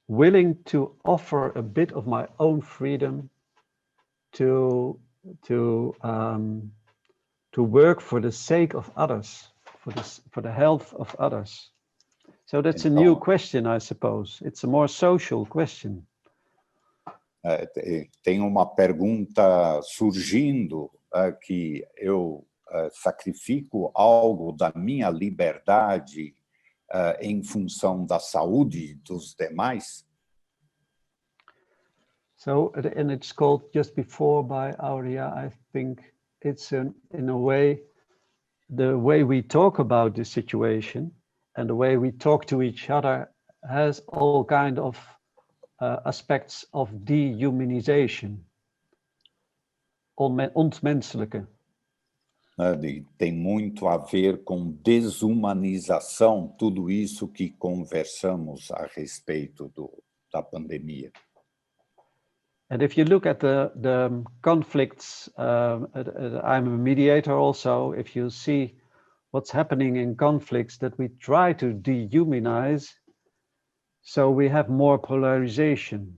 willing to offer a bit of my own freedom to work for the sake of others, for the health of others? So that's a new question, I suppose. It's a more social question. Tem uma pergunta surgindo que eu sacrifico algo da minha liberdade em função da saúde dos demais? So, and it's called just before by Aurea, I think it's in a way, the way we talk about the situation and the way we talk to each other has all kind of aspects of dehumanization. Ontmenselijke. Tem muito a ver com desumanização, tudo isso que conversamos a respeito da pandemia. And if you look at the conflicts, I'm a mediator also, if you see what's happening in conflicts that we try to dehumanize, so we have more polarization.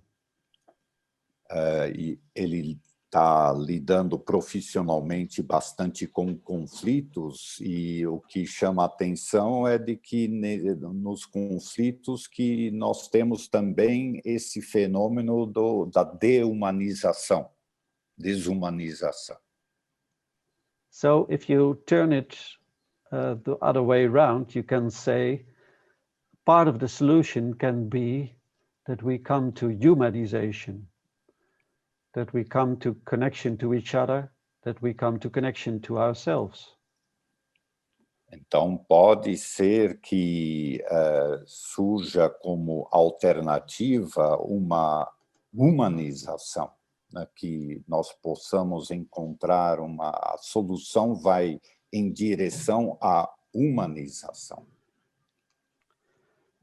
E ele está lidando profissionalmente bastante com conflitos, e o que chama a atenção é de que nos conflitos que nós temos também esse fenômeno da desumanização. So if you turn it the other way around, you can say part of the solution can be that we come to humanization. That we come to connection to each other, that we come to connection to ourselves. Então, pode ser que surja como alternativa uma humanização, né, que nós possamos encontrar a solução vai em direção à humanização.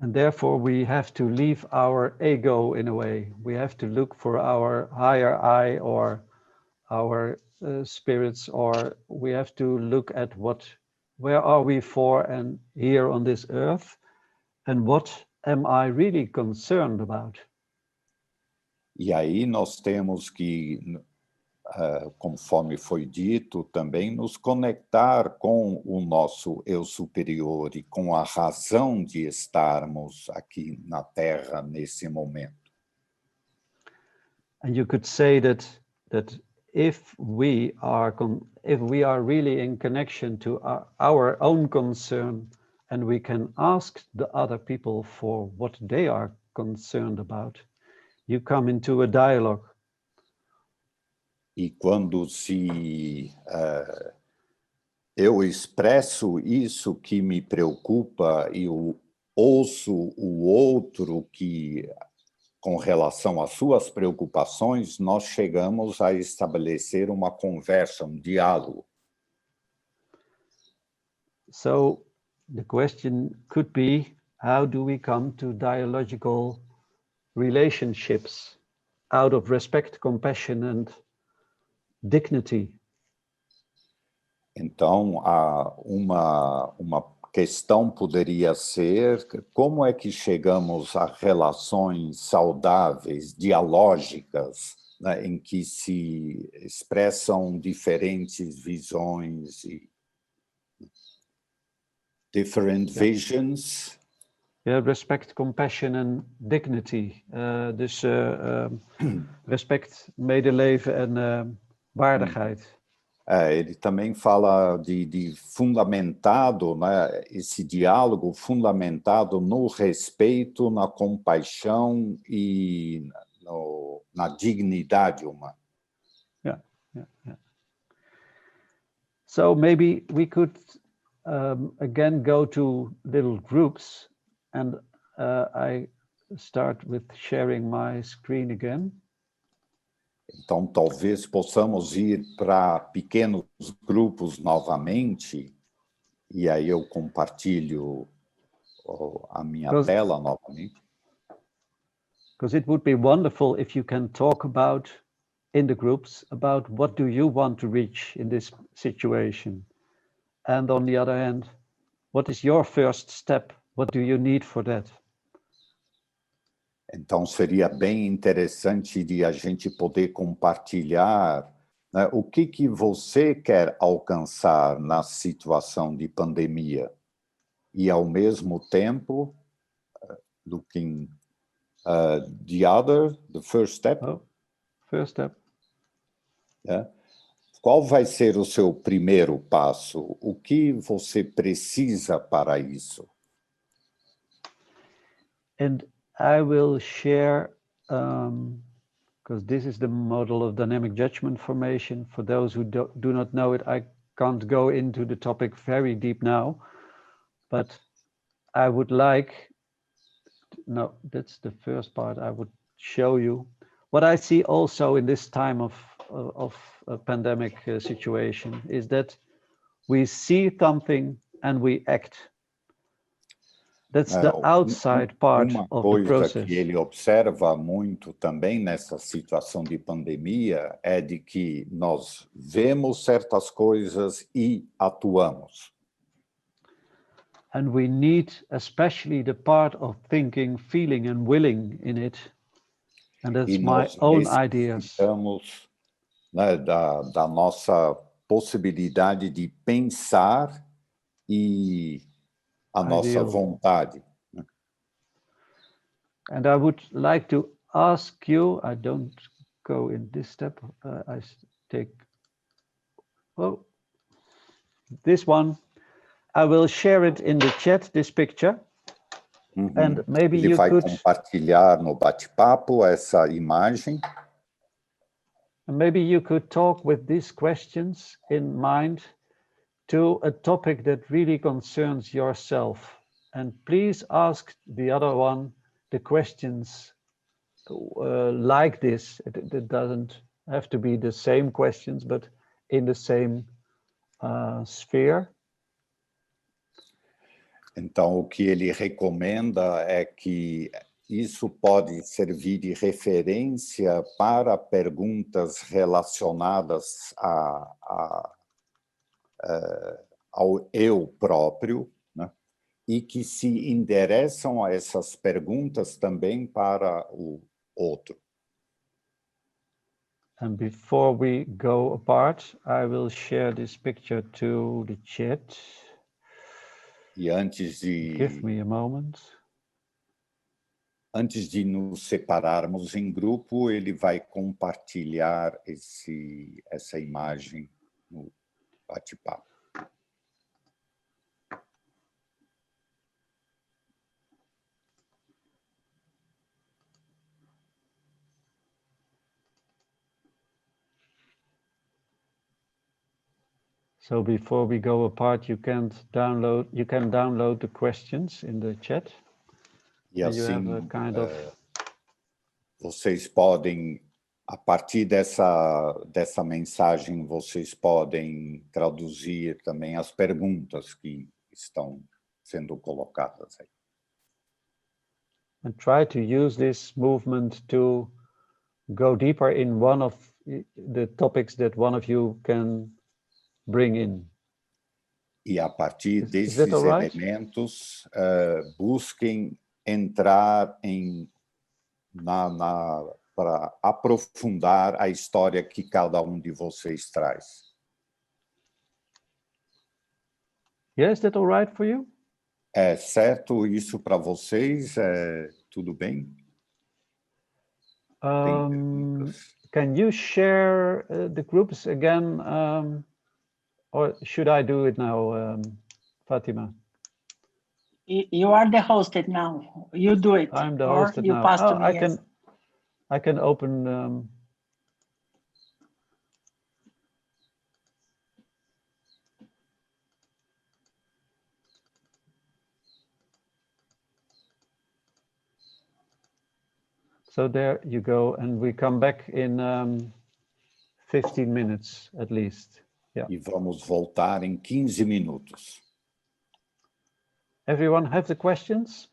And therefore we have to leave our ego in a way. We have to look for our higher I or our spirits, or we have to look at where are we for and here on this earth, and what am I really concerned about? E aí nós temos que, conforme foi dito, também nos conectar com o nosso eu superior e com a razão de estarmos aqui na Terra nesse momento. And you could say that that if we are really in connection to our own concern, and we can ask the other people for what they are concerned about, you come into a dialogue. E quando eu expresso isso que me preocupa e ouço o outro que, com relação às suas preocupações, nós chegamos a estabelecer uma conversa, diálogo. So the question could be, how do we come to dialogical relationships out of respect, compassion and dignity? Então, uma questão poderia ser como é que chegamos a relações saudáveis, dialógicas, né, em que se expressam diferentes visões e different visions. Respect, compassion and dignity. Dus respect, medeleven en waardigheid. Ele também fala de fundamentado, né, esse diálogo fundamentado no respeito, na compaixão e na dignidade humana. Yeah. So maybe we could again go to little groups, and I start with sharing my screen again. Então, talvez possamos ir para pequenos grupos novamente, e aí eu compartilho a minha tela novamente. Because it would be wonderful if you can talk about, in the groups, about what do you want to reach in this situation. And on the other hand, what is your first step? What do you need for that? Então, seria bem interessante de a gente poder compartilhar, né, o que você quer alcançar na situação de pandemia. E, ao mesmo tempo, looking the first step. First step. Qual vai ser o seu primeiro passo? O que você precisa para isso? And I will share, because this is the model of dynamic judgment formation. For those who do not know it, I can't go into the topic very deep now, but I would like, no, that's the first part. I would show you what I see also in this time of a pandemic situation is that we see something and we act. That's the outside part of the process. Uma coisa que ele observa muito também nessa situação de pandemia é de que nós vemos certas coisas e atuamos. And we need especially the part of thinking, feeling and willing in it. And that's my own ideas. Né, da nossa possibilidade de pensar e a nossa vontade. And I would like to ask you, I don't go in this step, I take, this one. I will share it in the chat, this picture. And maybe Ele vai compartilhar no bate-papo essa imagem. And maybe you could talk with these questions in mind to a topic that really concerns yourself. And please ask the other one the questions like this. It doesn't have to be the same questions, but in the same sphere. Então, o que ele recomenda é que isso pode servir de referência para perguntas relacionadas ao eu próprio, né? E que se endereçam a essas perguntas também para o outro. And before we go apart, I will share this picture to the chat. E antes de... Give me a moment. Antes de nos separarmos em grupo, ele vai compartilhar essa imagem no bate-papo. So before we go apart, you can download the questions in the chat. E assim, vocês podem, a partir dessa mensagem, vocês podem traduzir também as perguntas que estão sendo colocadas aí. And try to use this movement to go deeper in one of the topics that one of you can bring in. E a partir desses elementos, busquem entrar para aprofundar a história que cada um de vocês traz. Yes, is that all right for you? É certo isso para vocês? Tudo bem? Can you share the groups again, or should I do it now, Fatima? You are the host now. You do it. I'm the host now. You pass to me. I can open. So there you go, and we come back in 15 minutes at least. Yeah. E vamos voltar em 15 minutos. Everyone have the questions?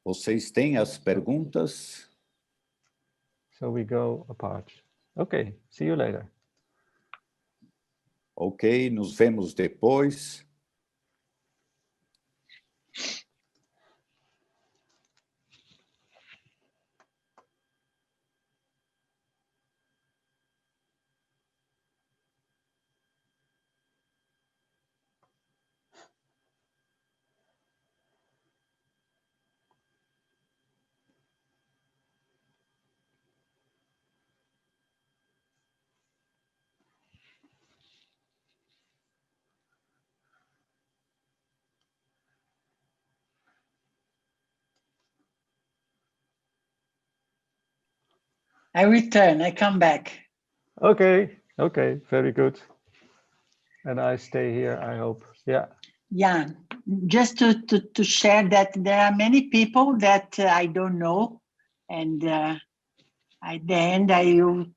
Vocês têm as perguntas? So we go apart. Okay, see you later. Ok, nos vemos depois. I return, I come back. Okay, very good. And I stay here, I hope. Yeah. Yeah, just to share that there are many people that I don't know, and at the end I will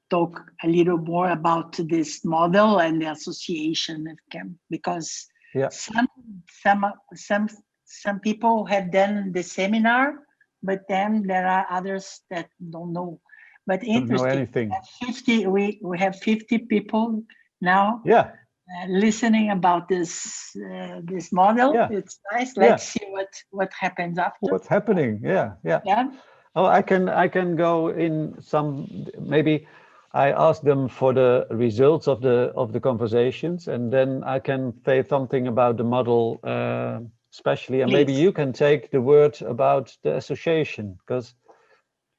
talk a little more about this model and the association, because some people have done the seminar, but then there are others that don't know. But interesting, we have 50 people now. Yeah. Listening about this model. Yeah. It's nice. Let's see what happens after. What's happening? Yeah. Oh, I can go in some. Maybe I ask them for the results of the conversations, and then I can say something about the model, especially, and Please. Maybe you can take the word about the association, because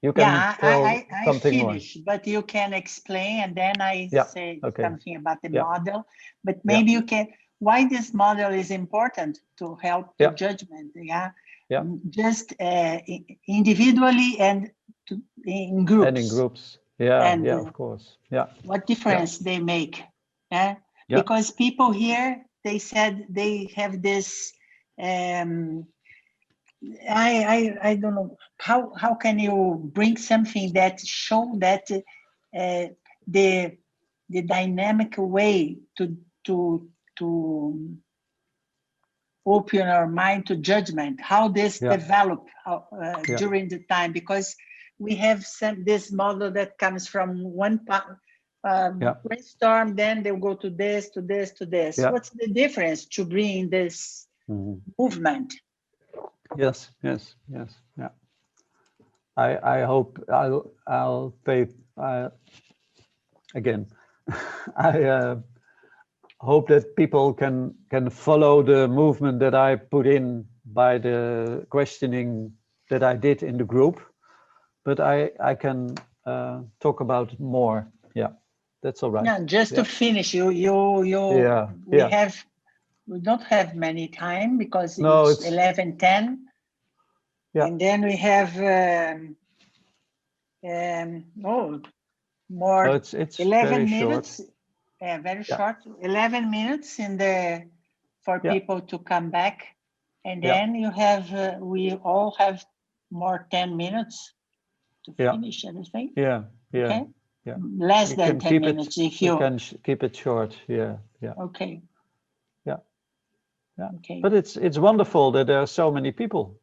you can tell something more. But you can explain, and then I say something about the model. But maybe you can, why this model is important to help the judgment, just individually and in groups. And in groups, of course, What difference they make, because people here, they said they have this, I don't know, how can you bring something that show that the dynamic way to open our mind to judgment, how this develop during the time, because we have this model that comes from one brainstorm, then they'll go to this, to this, to this. What's the difference to bring this movement? Yes. I hope I'll say again. I hope that people can follow the movement that I put in by the questioning that I did in the group, but I can talk about it more. Yeah, that's all right. Yeah, just to finish, we don't have many time because it's 11:10. Yeah. And then we have more. Oh, it's 11 minutes. Very short. 11 minutes for people to come back, and then you have we all have more 10 minutes to finish everything. Yeah. Okay. Yeah. Less than 10 minutes if you can keep it short. Yeah. Okay. Yeah. Okay. But it's wonderful that there are so many people.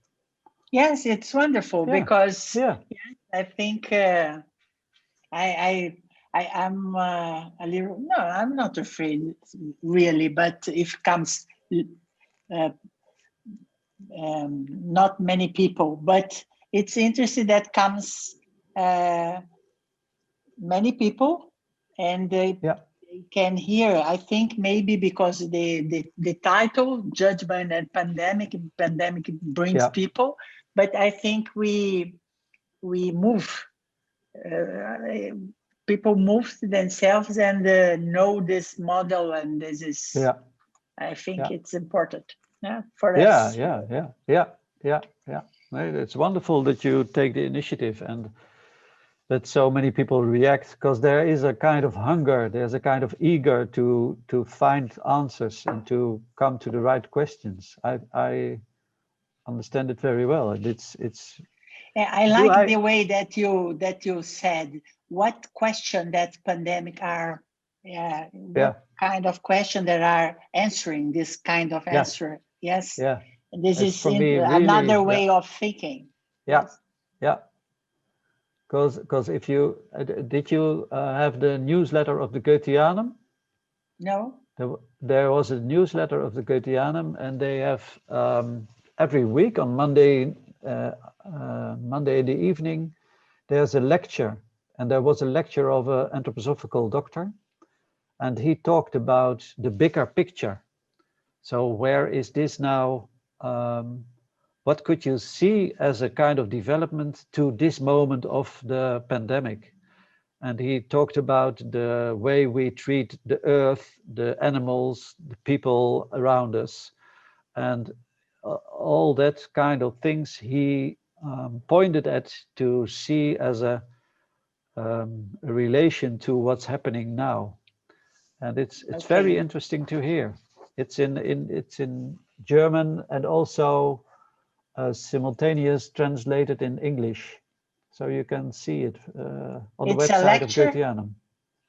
Yes, it's wonderful because I think I'm a little, no, I'm not afraid really, but if it comes not many people, but it's interesting that comes many people and they can hear. I think maybe because the title, Judgment and Pandemic brings people, but I think we move. People move themselves and know this model, and this is. I think it's important. For us. Yeah. It's wonderful that you take the initiative and that so many people react, because there is a kind of hunger, there's a kind of eager to find answers and to come to the right questions. I understand it very well, and it's. I like the way that you said what question that pandemic are. What kind of question that are answering this kind of answer? Yes. Yeah. And this it's is really, another way of thinking. Yeah. Because if you did you have the newsletter of the Goetheanum? No. There was a newsletter of the Goetheanum, and they have every week on Monday in the evening, there's a lecture, and there was a lecture of an anthroposophical doctor, and he talked about the bigger picture. So where is this now? What could you see as a kind of development to this moment of the pandemic? And he talked about the way we treat the earth, the animals, the people around us, and all that kind of things he pointed at to see as a relation to what's happening now. And it's very interesting to hear. It's in German and also simultaneous translated in English, so you can see it on the website of Goetheanum.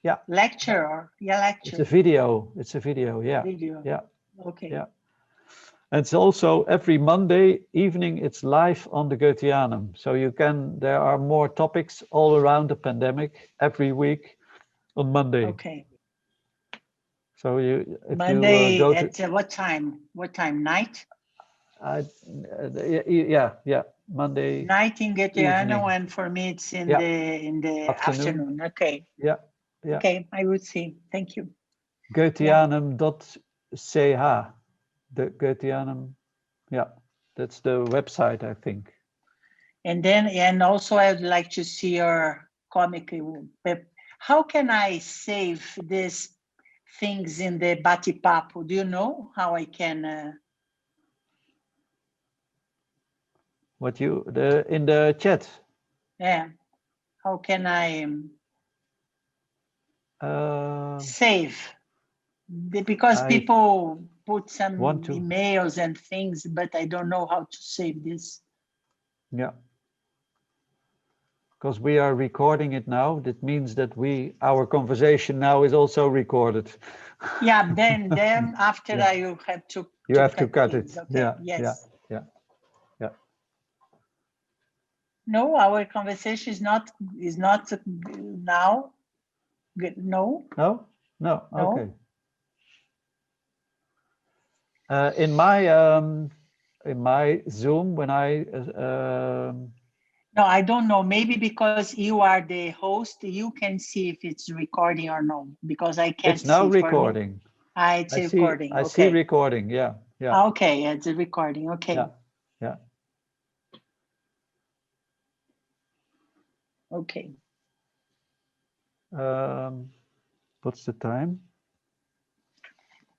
Yeah. Lecture or lecture. It's a video. Yeah. Video. Yeah. Okay. Yeah. And it's also every Monday evening. It's live on the Goetheanum, so you can. There are more topics all around the pandemic every week on Monday. Okay. So Monday at what time? What time? Night? Yeah. Monday night in Goetheanum, and for me it's in the afternoon. Okay. Yeah. Okay, I would see. Thank you. Goetheanum.ch. The Goetheanum. Yeah, that's the website, I think. And also I would like to see your comic. How can I save these things in the bate-papo? Do you know how I can? In the chat? Yeah. How can I save? Because people put some emails and things, but I don't know how to save this. Yeah. Because we are recording it now. That means that our conversation now is also recorded. Yeah, then after you have to. You have to cut it. Okay. Yeah. Yes. Yeah. No, our conversation is not now. No. No. Okay. In my Zoom, when I no, I don't know. Maybe because you are the host, you can see if it's recording or no. Because I can't. It's now recording. It's recording. I see recording. Yeah. Okay, it's a recording. Okay. Okay. What's the time?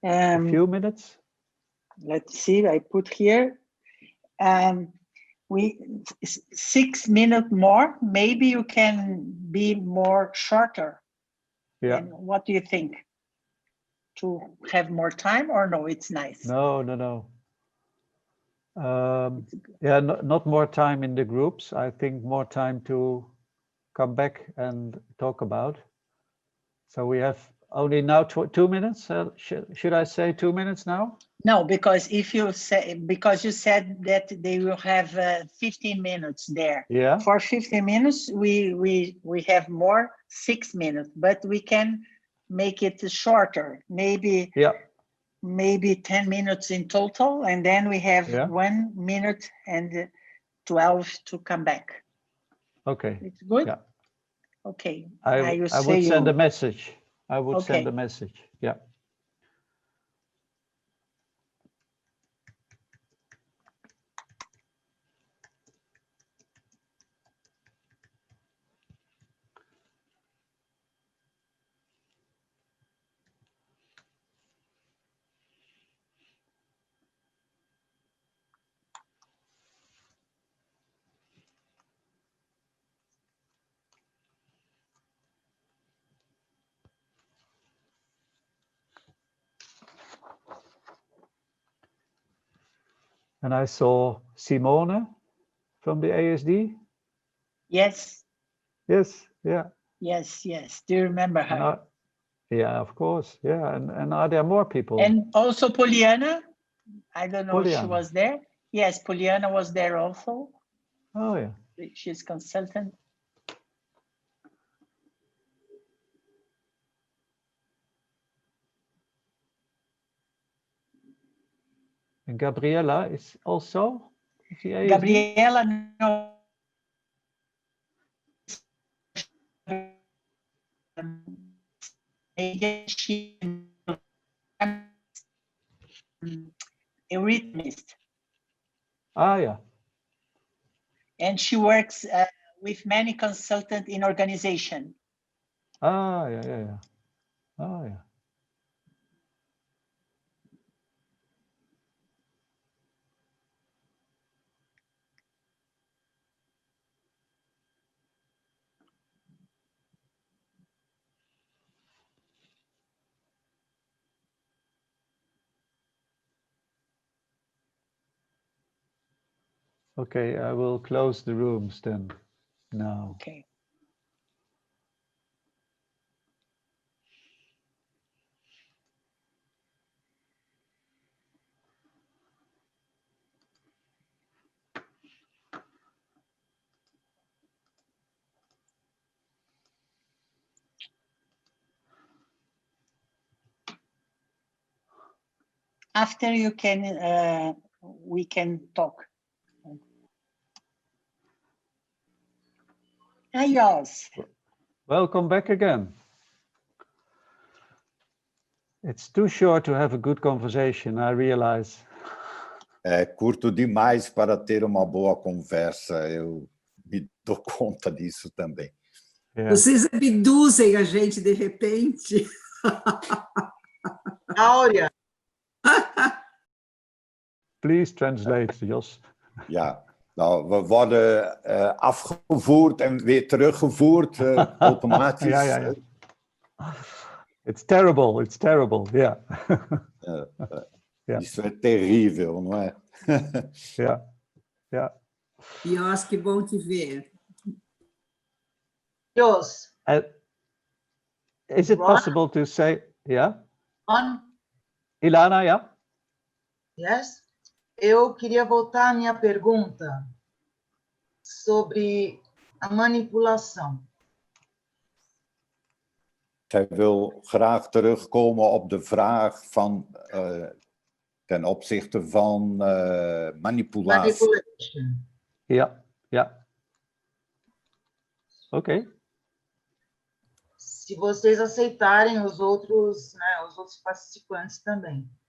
A few minutes. Let's see, I put here. 6 minutes more. Maybe you can be more shorter. Yeah. And what do you think? To have more time or no? It's nice. No. Yeah, not more time in the groups. I think more time to come back and talk about. So we have only now 2 minutes. Should I say 2 minutes now? No, because if you say, because you said that they will have 15 minutes there. Yeah. For 15 minutes, we have more 6 minutes, but we can make it shorter. Maybe. Yeah. Maybe 10 minutes in total, and then we have 1 minute and 12 to come back. Okay. It's good? Yeah. Okay. I would send a message. I would send a message. Yeah. And I saw Simone from the ASD. Yes. Yes, yeah. Yes. Do you remember her? Yeah, of course. Yeah, and are there more people? And also Poliana. I don't know if she Poliana. was there. Yes, Poliana was there also. Oh, yeah. She's consultant. And Gabriella is also the ASD? Gabriella, no. She a rhythmist. Ah, yeah. And she works with many consultants in organization. Ah, yeah. Oh, yeah. Okay, I will close the rooms then now. Okay. After you can, we can talk. Hi, Jos. Welcome back again. It's too short to have a good conversation, I realize. É curto demais para ter uma boa conversa. Eu me dou conta disso também. Yeah. Vocês abduzem a gente de repente. Áurea. Please translate, Jos. Ja, nou, we worden afgevoerd en weer teruggevoerd automatisch. Ja. It's terrible, yeah. Isso é terrível, não é? Yeah. Jos, que bom te ver. Jos. Is it possible to say, yeah? Ilana, yeah? Yes. Eu queria voltar à minha pergunta sobre a manipulação. Zij wil graag terugkomen op de vraag van ten opzichte van manipulatie. Ja. Oké. Se vocês aceitarem os outros participantes também.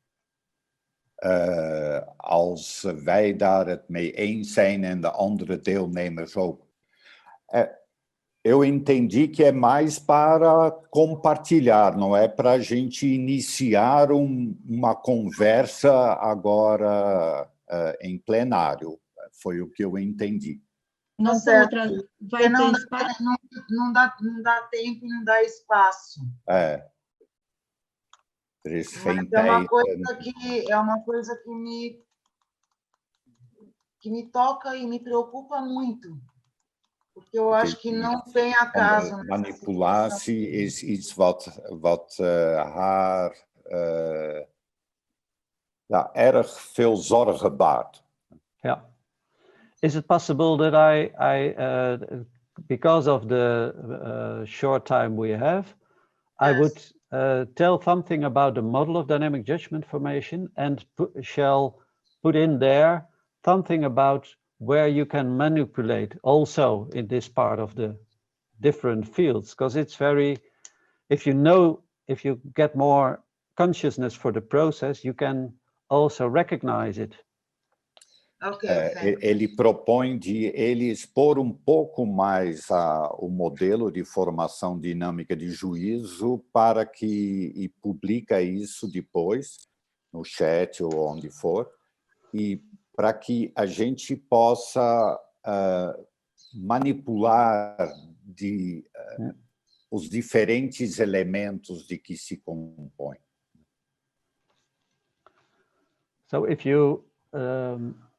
Als wij daar het mee eens zijn en de andere deelnemers ook. Eu entendi que é mais para compartilhar, não é para a gente iniciar uma conversa agora em plenário. Foi o que eu entendi. Nossa, outra vai ter espaço. Não dá tempo e não dá espaço. Mas é uma coisa que me toca e me preocupa muito. Porque eu acho que não tem acaso. Manipulatie is iets wat haar erg veel zorgen baart. Yeah. Is it possible that I because of the short time we have, yes, I would tell something about the model of dynamic judgment formation and shall put in there something about where you can manipulate also in this part of the different fields, because it's very, if you get more consciousness for the process, you can also recognize it. Ele propõe de ele expor pouco mais o modelo de formação dinâmica de juízo para que, e publica isso depois, no chat ou onde for, e para que a gente possa manipular os diferentes elementos de que se compõe. So if you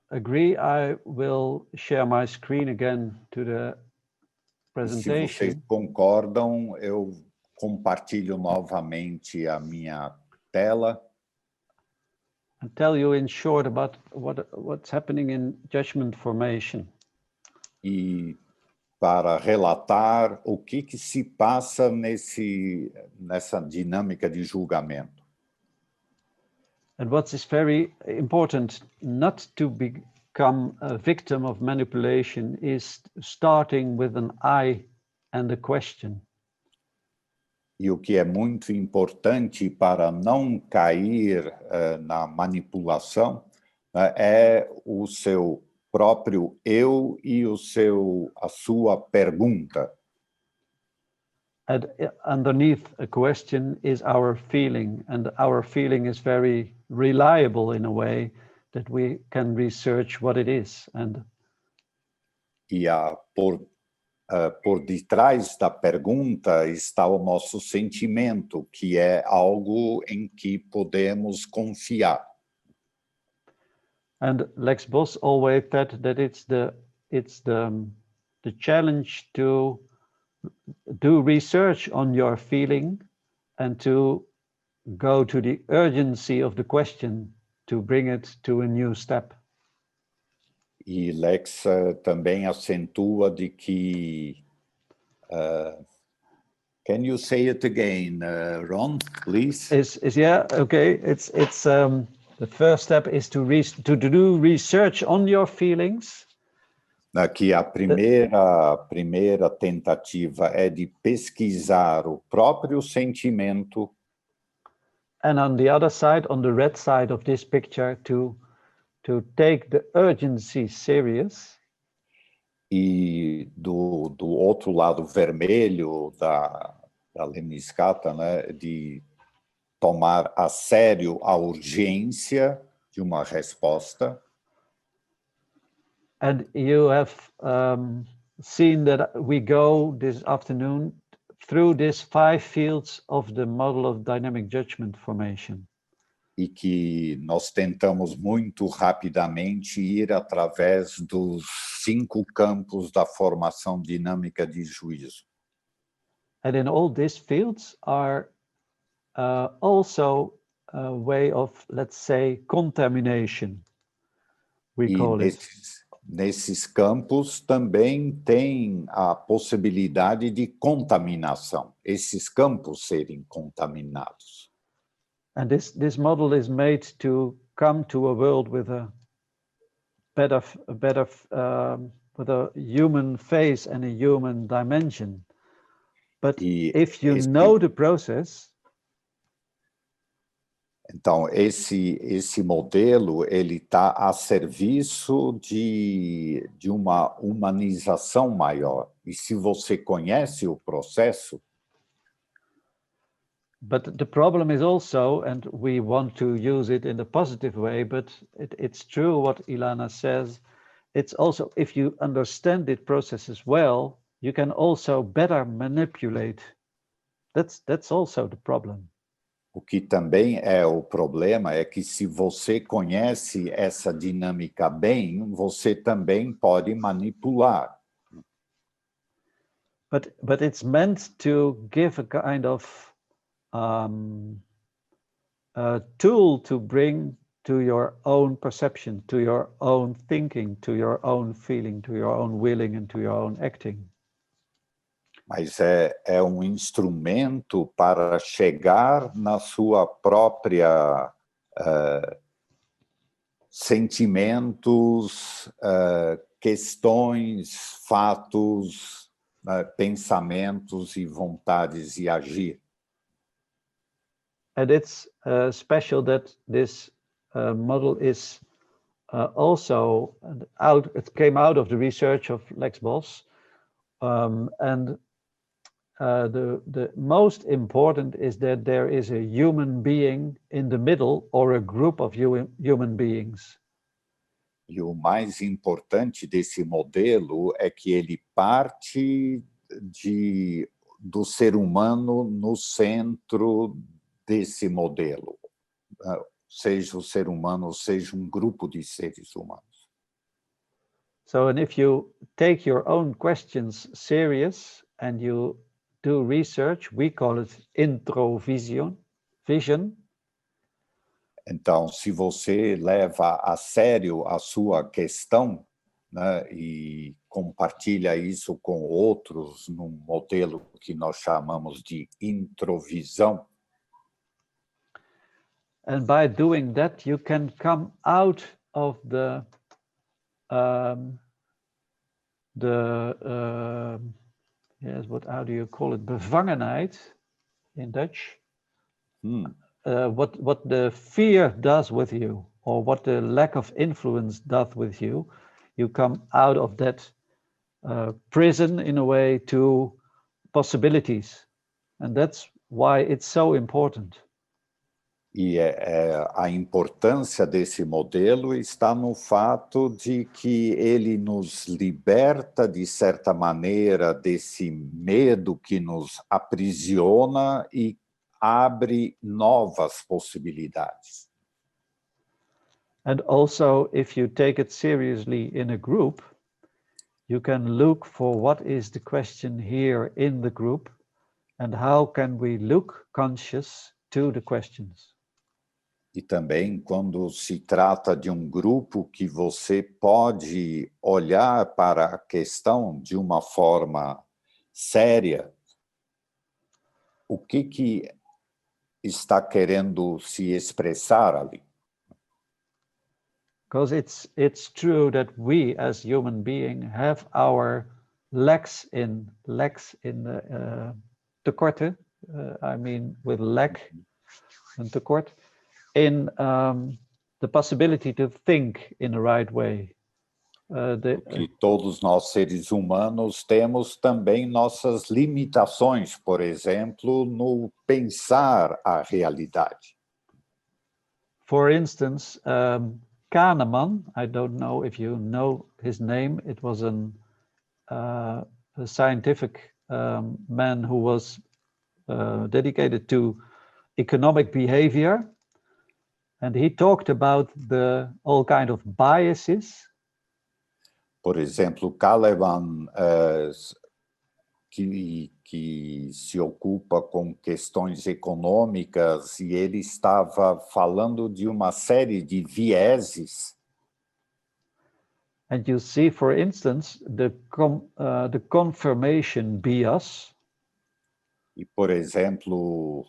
agree, I will share my screen again to the presentation. Se vocês concordam, eu compartilho novamente a minha tela. And tell you in short about what's happening in judgment formation. E para relatar o que se passa nessa dinâmica de julgamento. And what is very important, not to become a victim of manipulation, is starting with an I and a question. E o que é muito importante para não cair na manipulação é o seu próprio eu e a sua pergunta. And underneath a question is our feeling, and our feeling is very reliable in a way that we can research what it is. E por detrás da pergunta está o nosso sentimento, que é algo em que podemos confiar. And Lex Boss always said that it's the challenge to do research on your feeling and to go to the urgency of the question to bring it to a new step. E Lex também acentua de que can you say it again, Ron, please? Yeah, okay. It's the first step is to do research on your feelings. Que a primeira tentativa é de pesquisar o próprio sentimento. And on the other side, on the red side of this picture, to take the urgency serious. E do outro lado vermelho da lemniscata, né, de tomar a sério a urgência de uma resposta. And you have seen that we go this afternoon through these 5 fields of the model of dynamic judgment formation. E que nós tentamos muito rapidamente ir através dos 5 campos da formação dinâmica de juízo. And in all these fields are also a way of, let's say, contamination, we call it. Nesses campos também tem a possibilidade de contaminação, esses campos serem contaminados. And this model is made to come to a world with a better with a human face and a human dimension. But if you know the process, Então, esse modelo ele está a serviço de uma humanização maior. E se você conhece o processo... But the problem is also, and we want to use it in a positive way, but it's true what Ilana says, it's also, if you understand the processes well, you can also better manipulate. That's also the problem. O que também é o problema é que se você conhece essa dinâmica bem, você também pode manipular. But it's meant to give a kind of a tool to bring to your own perception, to your own thinking, to your own feeling, to your own willing and to your own acting. Mas é um instrumento para chegar na sua própria sentimentos, questões, fatos, pensamentos e vontades e agir. And it's special that this model is also it came out of the research of Lex Boss, and the most important is that there is a human being in the middle or a group of human beings. E o mais importante desse modelo é que ele parte do ser humano no centro desse modelo, seja o ser humano, seja um grupo de seres humanos. So, and if you take your own questions serious and you do research, we call it introvision. Então, se você leva a sério a sua questão, né, e compartilha isso com outros num modelo que nós chamamos de introvisão. And by doing that, you can come out of yes, how do you call it? Bevangenheid in Dutch. What the fear does with you, or what the lack of influence does with you, you come out of that prison in a way to possibilities, and that's why it's so important. E a importância desse modelo está no fato de que ele nos liberta, de certa maneira, desse medo que nos aprisiona e abre novas possibilidades. And also, if you take it seriously in a group, you can look for what is the question here in the group and how can we look conscious to the questions. E também, quando se trata de um grupo que você pode olhar para a questão de uma forma séria, o que está querendo se expressar ali? Because it's true that we as human beings have our lacks in tekorten, I mean with lack and tekort, in the possibility to think in the right way. Que todos nós seres humanos temos também nossas limitações, por exemplo, no pensar a realidade. For instance, Kahneman, I don't know if you know his name, it was a scientific man who was dedicated to economic behavior, and he talked about all kind of biases. Por exemplo, Kahneman, que se ocupa com questões econômicas, e ele estava falando de uma série de vieses. And you see, for instance, the confirmation bias. E, por exemplo,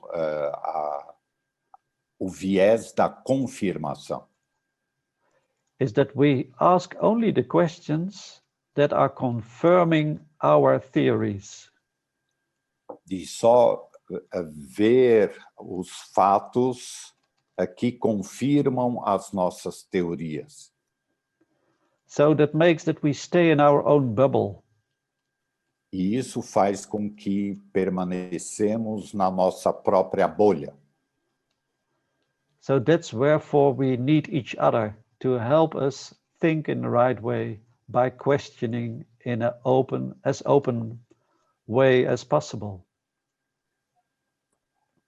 o viés da confirmação. Is that we ask only the questions that are confirming our theories. De só ver os fatos que confirmam as nossas teorias. So that makes that we stay in our own bubble. E isso faz com que permanecemos na nossa própria bolha. So that's wherefore we need each other to help us think in the right way by questioning in an open way as possible.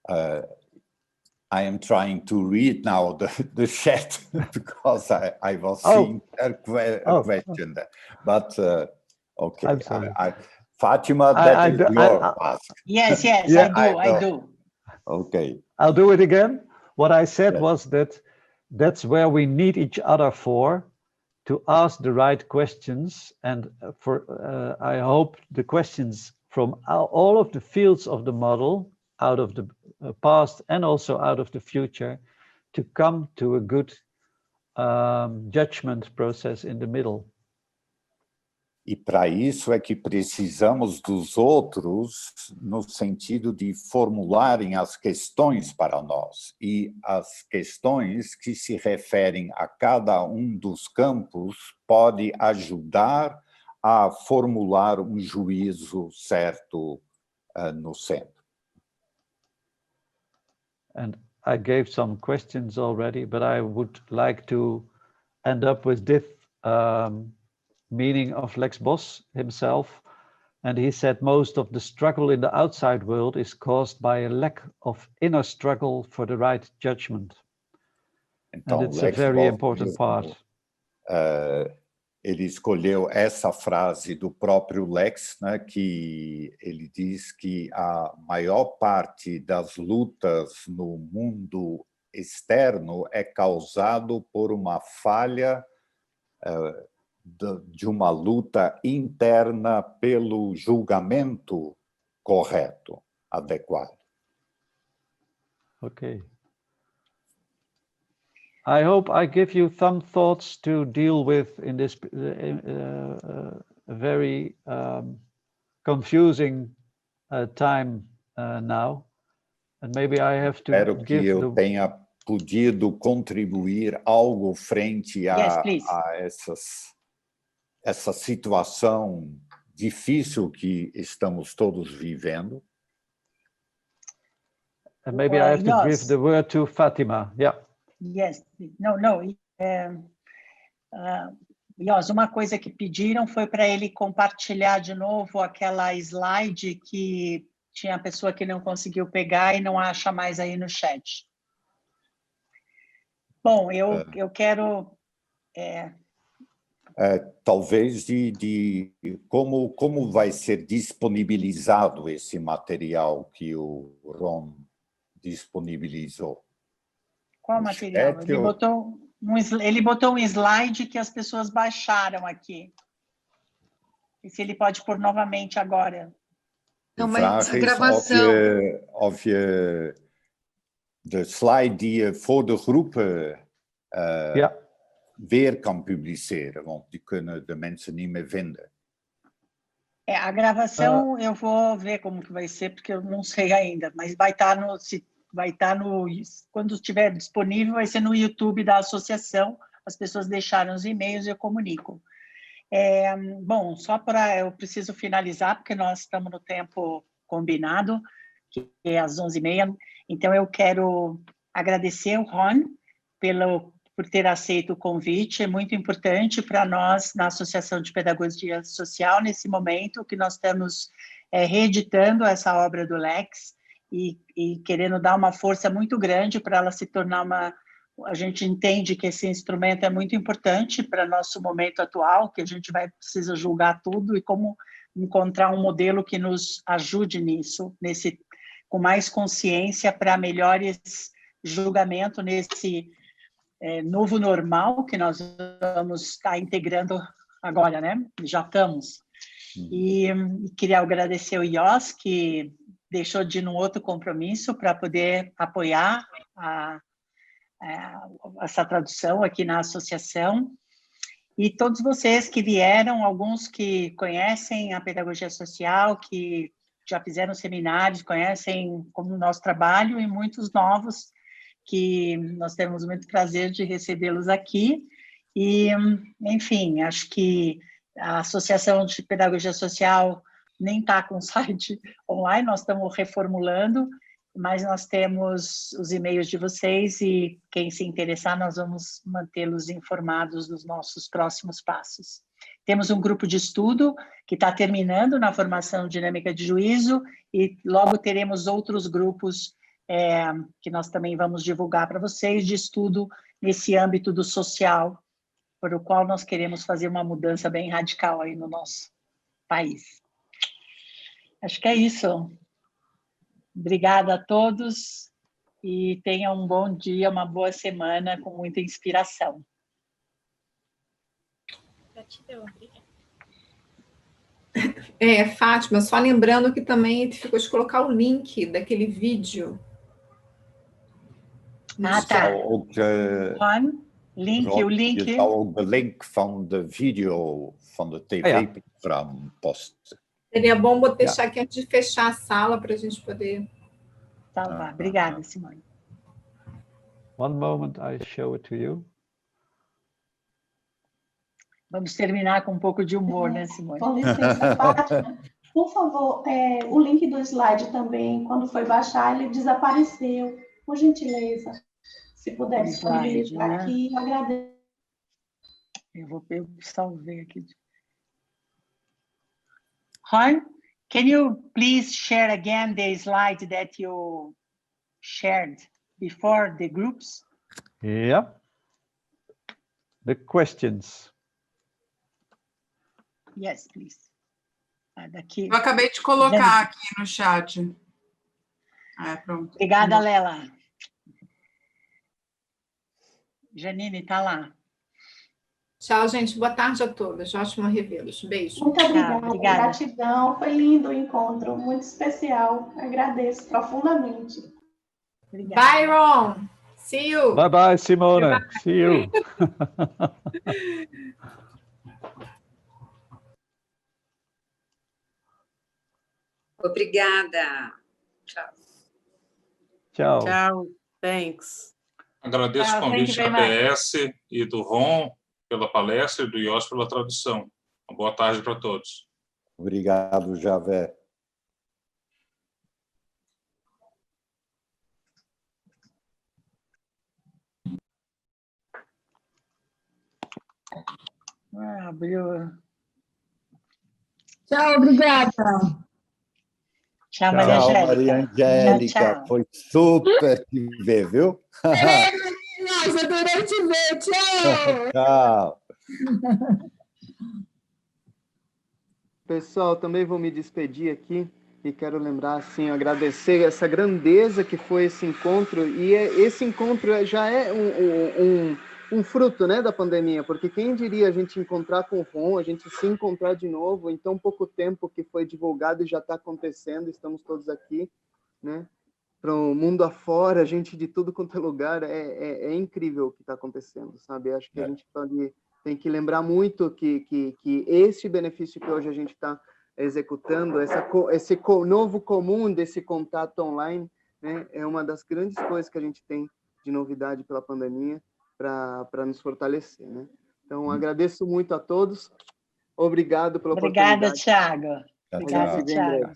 I am trying to read now the chat because I was seeing a question there. But okay, I'm sorry. Fatima, that is your task. Yes, Yeah, I do. Okay. I'll do it again. What I said was that that's where we need each other to ask the right questions, and I hope the questions from all of the fields of the model, out of the past and also out of the future, to come to a good judgment process in the middle. E para isso é que precisamos dos outros no sentido de formularem as questões para nós. E as questões que se referem a cada um dos campos pode ajudar a formular um juízo certo no centro. And I gave some questions already, but I would like to end up with this meaning of Lex Boss himself. And he said most of the struggle in the outside world is caused by a lack of inner struggle for the right judgment. Então, and it's a very important part. Ele escolheu essa frase do próprio Lex, né, que ele diz que a maior parte das lutas no mundo externo é causado por uma falha de uma luta interna pelo julgamento correto, adequado. Okay. I hope I give you some thoughts to deal with in this very confusing time now. And maybe I have to Espero que eu tenha podido contribuir algo frente a essa situação difícil que estamos todos vivendo. And maybe I have to give the word to Fatima. Yeah. Yes. No. Jos, uma coisa que pediram foi para ele compartilhar de novo aquela slide que tinha a pessoa que não conseguiu pegar e não acha mais aí no chat. Bom, eu quero... talvez de como vai ser disponibilizado esse material que o Ron disponibilizou. Qual material? Ele botou um slide que as pessoas baixaram aqui. E se ele pode pôr novamente agora. Não, mas a gravação... Of de slide die voor de groepen weer kan publiceren, want die kunnen de mensen niet meer vinden. A gravação eu vou ver como que vai ser, porque eu não sei ainda, mas vai estar quando estiver disponível, vai ser no YouTube da associação, as pessoas deixaram os e-mails e eu comunico. Bom, eu preciso finalizar, porque nós estamos no tempo combinado, que é às 11h30, então eu quero agradecer o Ron por ter aceito o convite, é muito importante para nós, na Associação de Pedagogia Social, nesse momento que nós estamos reeditando essa obra do Lex e querendo dar uma força muito grande para ela se tornar a gente entende que esse instrumento é muito importante para nosso momento atual, que a gente precisa julgar tudo e como encontrar um modelo que nos ajude nisso, com mais consciência para melhores julgamento nesse novo normal que nós vamos estar integrando agora, né? Já estamos. E queria agradecer o Jos, que deixou de ir num outro compromisso para poder apoiar essa tradução aqui na associação. E todos vocês que vieram, alguns que conhecem a pedagogia social, que já fizeram seminários, conhecem como o nosso trabalho, e muitos novos que nós temos muito prazer de recebê-los aqui. E, enfim, acho que a Associação de Pedagogia Social nem está com site online, nós estamos reformulando, mas nós temos os e-mails de vocês e quem se interessar, nós vamos mantê-los informados dos nossos próximos passos. Temos um grupo de estudo que está terminando na formação dinâmica de juízo e logo teremos outros grupos que nós também vamos divulgar para vocês de estudo nesse âmbito do social, por o qual nós queremos fazer uma mudança bem radical aí no nosso país. Acho que é isso. Obrigada a todos e tenham um bom dia, uma boa semana com muita inspiração. Gratidão, obrigada. Fátima, só lembrando que também ficou de colocar o link daquele vídeo. Tá. Ron, link. je zal ook de link van de video van de tv-programma posten. Seria bom deixar aqui antes de fechar a sala para a gente poder... Salvar. Obrigada, Simone. One moment, I show it to you. Vamos terminar com um pouco de humor, né, Simone? Com licença, Fátima. Por favor, o link do slide também, quando foi baixar, ele desapareceu. Por gentileza, se puder disponibilizar aqui, eu agradeço. Eu salvei aqui. Ron, can you please share again the slide that you shared before the groups? Yeah. The questions. Yes, please. Daqui. Eu acabei de colocar aqui no chat. Pronto. Obrigada, Lela. Janine, está lá. Tchau, gente. Boa tarde a todas. Ótimo revê-los. Beijo. Muito obrigada. Gratidão. Foi lindo o encontro. Muito especial. Agradeço profundamente. Obrigada. Bye, Ron. See you. Bye, bye, Simone. See you. Obrigada. Tchau. Tchau. Tchau. Thanks. Agradeço o convite da PS e do Ron pela palestra e do Ios pela tradução. Uma boa tarde para todos. Obrigado, Javé. Abriu. Tchau, obrigada. Tchau, Maria Angélica. Tchau, Maria Angélica. Tchau. Foi super te ver, viu? Nossa, adorei te ver. Tchau. Tchau. Pessoal, também vou me despedir aqui e quero lembrar, assim, agradecer essa grandeza que foi esse encontro, e esse encontro já é um fruto, né, da pandemia, porque quem diria a gente encontrar com o Ron, a gente se encontrar de novo em tão pouco tempo que foi divulgado e já está acontecendo, estamos todos aqui, né, para o mundo afora, gente de tudo quanto é lugar, é incrível o que está acontecendo, sabe? Acho que a gente tem que lembrar muito que esse benefício que hoje a gente está executando, esse novo comum desse contato online, né, é uma das grandes coisas que a gente tem de novidade pela pandemia para nos fortalecer, né? Então, agradeço muito a todos. Obrigado pela oportunidade. Obrigada, Thiago. Obrigada, Thiago.